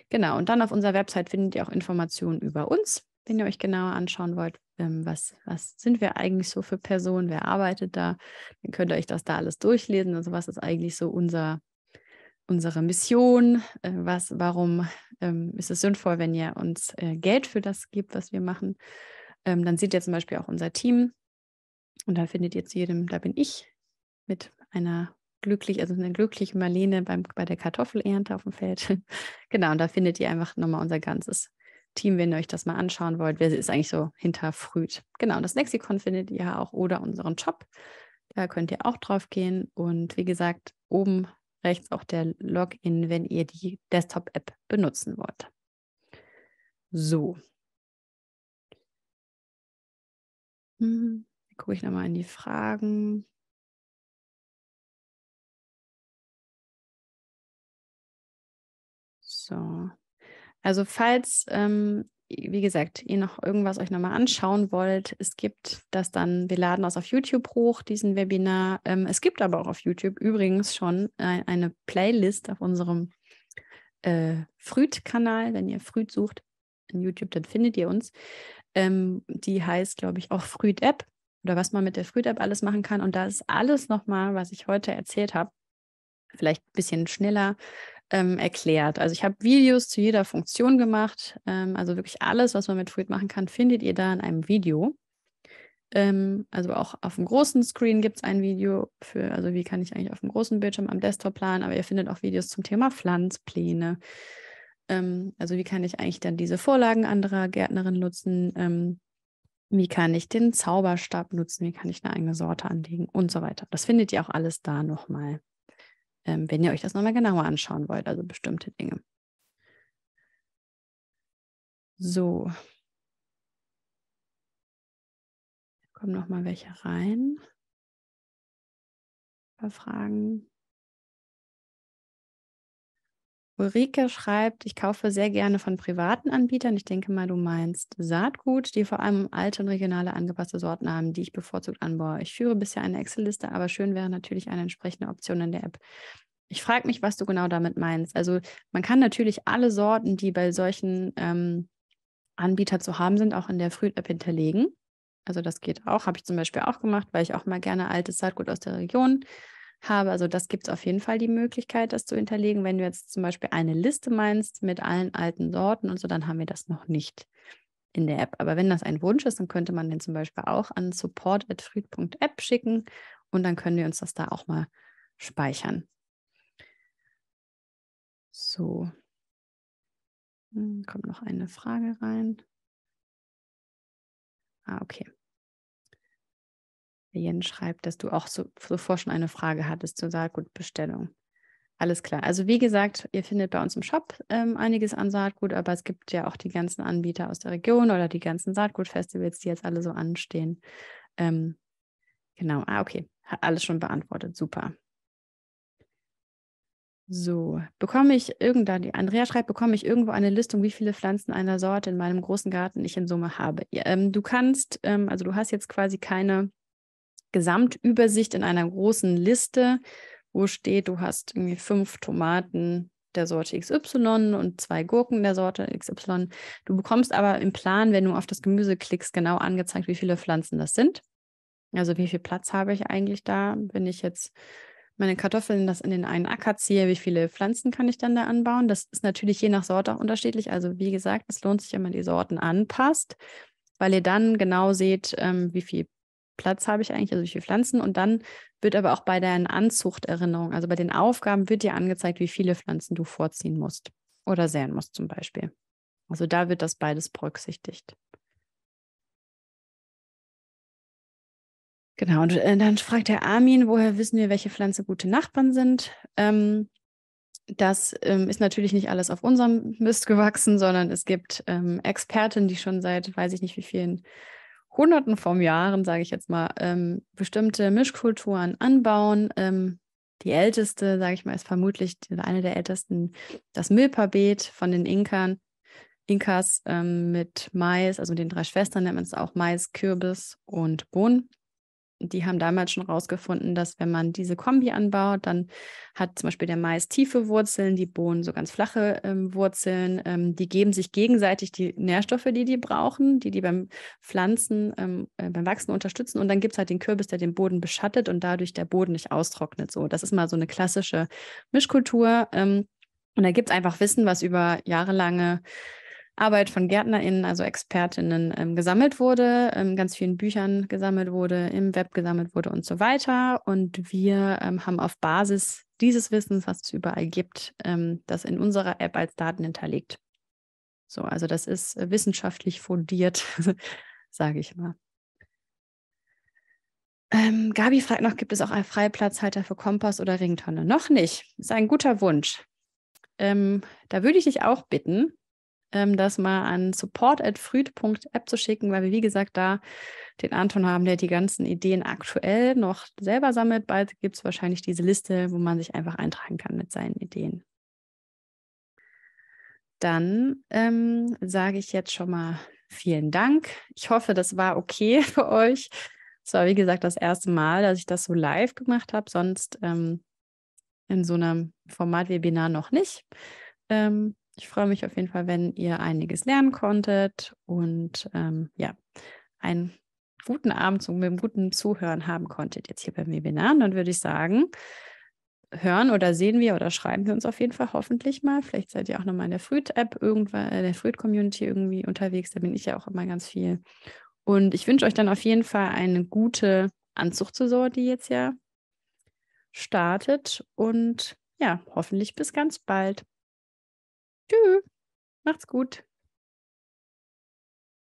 Genau, und dann auf unserer Website findet ihr auch Informationen über uns, wenn ihr euch genauer anschauen wollt, was sind wir eigentlich so für Personen, wer arbeitet da, dann könnt ihr euch das da alles durchlesen. Also was ist eigentlich so unsere Mission, warum ist es sinnvoll, wenn ihr uns Geld für das gebt, was wir machen. Dann seht ihr zum Beispiel auch unser Team und da findet ihr zu jedem, da bin ich mit einer glückliche Marlene bei der Kartoffelernte auf dem Feld. Genau, und da findet ihr einfach nochmal unser ganzes Team, wenn ihr euch das mal anschauen wollt. Wer ist eigentlich so hinter Früht? Genau, und das Lexikon findet ihr ja auch oder unseren Shop. Da könnt ihr auch drauf gehen. Und wie gesagt, oben rechts auch der Login, wenn ihr die Desktop-App benutzen wollt. So. Gucke ich nochmal in die Fragen. So. Also falls, wie gesagt, ihr noch irgendwas euch nochmal anschauen wollt, es gibt das dann, wir laden das auf YouTube hoch, diesen Webinar. Es gibt aber auch auf YouTube übrigens schon eine Playlist auf unserem Früht-Kanal. Wenn ihr Früht sucht in YouTube, dann findet ihr uns. Die heißt, glaube ich, auch Früht-App oder was man mit der Früht-App alles machen kann. Und da ist alles nochmal, was ich heute erzählt habe, vielleicht ein bisschen schneller erklärt. Also ich habe Videos zu jeder Funktion gemacht. Also wirklich alles, was man mit Fruit machen kann, findet ihr da in einem Video. Also auch auf dem großen Screen gibt es ein Video für, also wie kann ich eigentlich auf dem großen Bildschirm am Desktop planen, aber ihr findet auch Videos zum Thema Pflanzpläne. Also wie kann ich eigentlich dann diese Vorlagen anderer Gärtnerinnen nutzen? Wie kann ich den Zauberstab nutzen? Wie kann ich eine eigene Sorte anlegen und so weiter. Das findet ihr auch alles da nochmal, wenn ihr euch das nochmal genauer anschauen wollt, also bestimmte Dinge. So. Kommen noch mal welche rein. Ein paar Fragen. Ulrike schreibt, ich kaufe sehr gerne von privaten Anbietern. Ich denke mal, du meinst Saatgut, die vor allem alte und regionale angepasste Sorten haben, die ich bevorzugt anbaue. Ich führe bisher eine Excel-Liste, aber schön wäre natürlich eine entsprechende Option in der App. Ich frage mich, was du genau damit meinst. Also man kann natürlich alle Sorten, die bei solchen Anbietern zu haben sind, auch in der Früht-App hinterlegen. Also das geht auch, habe ich zum Beispiel auch gemacht, weil ich auch mal gerne altes Saatgut aus der Region habe. Also das gibt es auf jeden Fall die Möglichkeit, das zu hinterlegen. Wenn du jetzt zum Beispiel eine Liste meinst mit allen alten Sorten und so, dann haben wir das noch nicht in der App. Aber wenn das ein Wunsch ist, dann könnte man den zum Beispiel auch an support@fruit.app schicken und dann können wir uns das da auch mal speichern. So. Kommt noch eine Frage rein. Okay. Jens schreibt, dass du auch zuvor schon eine Frage hattest zur Saatgutbestellung. Alles klar. Also wie gesagt, ihr findet bei uns im Shop einiges an Saatgut, aber es gibt ja auch die ganzen Anbieter aus der Region oder die ganzen Saatgutfestivals, die jetzt alle so anstehen. Genau. Okay. Hat alles schon beantwortet. Super. So, die Andrea schreibt, bekomme ich irgendwo eine Listung, wie viele Pflanzen einer Sorte in meinem großen Garten ich in Summe habe? Ja, du kannst, also du hast jetzt quasi keine Gesamtübersicht in einer großen Liste, wo steht, du hast irgendwie 5 Tomaten der Sorte XY und 2 Gurken der Sorte XY. Du bekommst aber im Plan, wenn du auf das Gemüse klickst, genau angezeigt, wie viele Pflanzen das sind. Also wie viel Platz habe ich eigentlich da, wenn ich jetzt meine Kartoffeln das in den einen Acker ziehe, wie viele Pflanzen kann ich dann da anbauen? Das ist natürlich je nach Sorte auch unterschiedlich. Also wie gesagt, es lohnt sich, wenn man die Sorten anpasst, weil ihr dann genau seht, wie viel Platz habe ich eigentlich, also wie viele Pflanzen. Und dann wird aber auch bei deinen Anzuchterinnerungen, also bei den Aufgaben, wird dir angezeigt, wie viele Pflanzen du vorziehen musst oder säen musst zum Beispiel. Also da wird das beides berücksichtigt. Genau, und dann fragt der Armin, woher wissen wir, welche Pflanzen gute Nachbarn sind? Das ist natürlich nicht alles auf unserem Mist gewachsen, sondern es gibt Experten, die schon seit, weiß ich nicht wie vielen Hunderten von Jahren, sage ich jetzt mal, bestimmte Mischkulturen anbauen. Die älteste, sage ich mal, ist vermutlich eine der ältesten, das Milpa-Beet von den Inkas mit Mais, also den 3 Schwestern nennt man es auch Mais, Kürbis und Bohnen. Die haben damals schon rausgefunden, dass wenn man diese Kombi anbaut, dann hat zum Beispiel der Mais tiefe Wurzeln, die Bohnen so ganz flache Wurzeln. Die geben sich gegenseitig die Nährstoffe, die brauchen, die beim Pflanzen, beim Wachsen unterstützen. Und dann gibt es halt den Kürbis, der den Boden beschattet und dadurch der Boden nicht austrocknet. So, das ist mal so eine klassische Mischkultur. Und da gibt es einfach Wissen, was über jahrelange Arbeit von GärtnerInnen, also ExpertInnen, gesammelt wurde, ganz vielen Büchern gesammelt wurde, im Web gesammelt wurde und so weiter. Und wir haben auf Basis dieses Wissens, was es überall gibt, das in unserer App als Daten hinterlegt. So, also das ist wissenschaftlich fundiert, sage ich mal. Gabi fragt noch, gibt es auch einen Freiplatzhalter für Kompost oder Regentonne? Noch nicht. Ist ein guter Wunsch. Da würde ich dich auch bitten, das mal an support@früd.app zu schicken, weil wir, wie gesagt, da den Anton haben, der die ganzen Ideen aktuell noch selber sammelt. Bald gibt es wahrscheinlich diese Liste, wo man sich einfach eintragen kann mit seinen Ideen. Dann sage ich jetzt schon mal vielen Dank. Ich hoffe, das war okay für euch. Es war, wie gesagt, das erste Mal, dass ich das so live gemacht habe, sonst in so einem Format-Webinar noch nicht. Ich freue mich auf jeden Fall, wenn ihr einiges lernen konntet und ja, einen guten Abend mit einem guten Zuhören haben konntet jetzt hier beim Webinar. Und dann würde ich sagen, hören oder sehen wir oder schreiben wir uns auf jeden Fall hoffentlich mal. Vielleicht seid ihr auch nochmal in der Früd-App irgendwann, der Früd-Community irgendwie unterwegs. Da bin ich ja auch immer ganz viel. Und ich wünsche euch dann auf jeden Fall eine gute Anzuchtsaison, die jetzt ja startet. Und ja, hoffentlich bis ganz bald. Tschüss, macht's gut.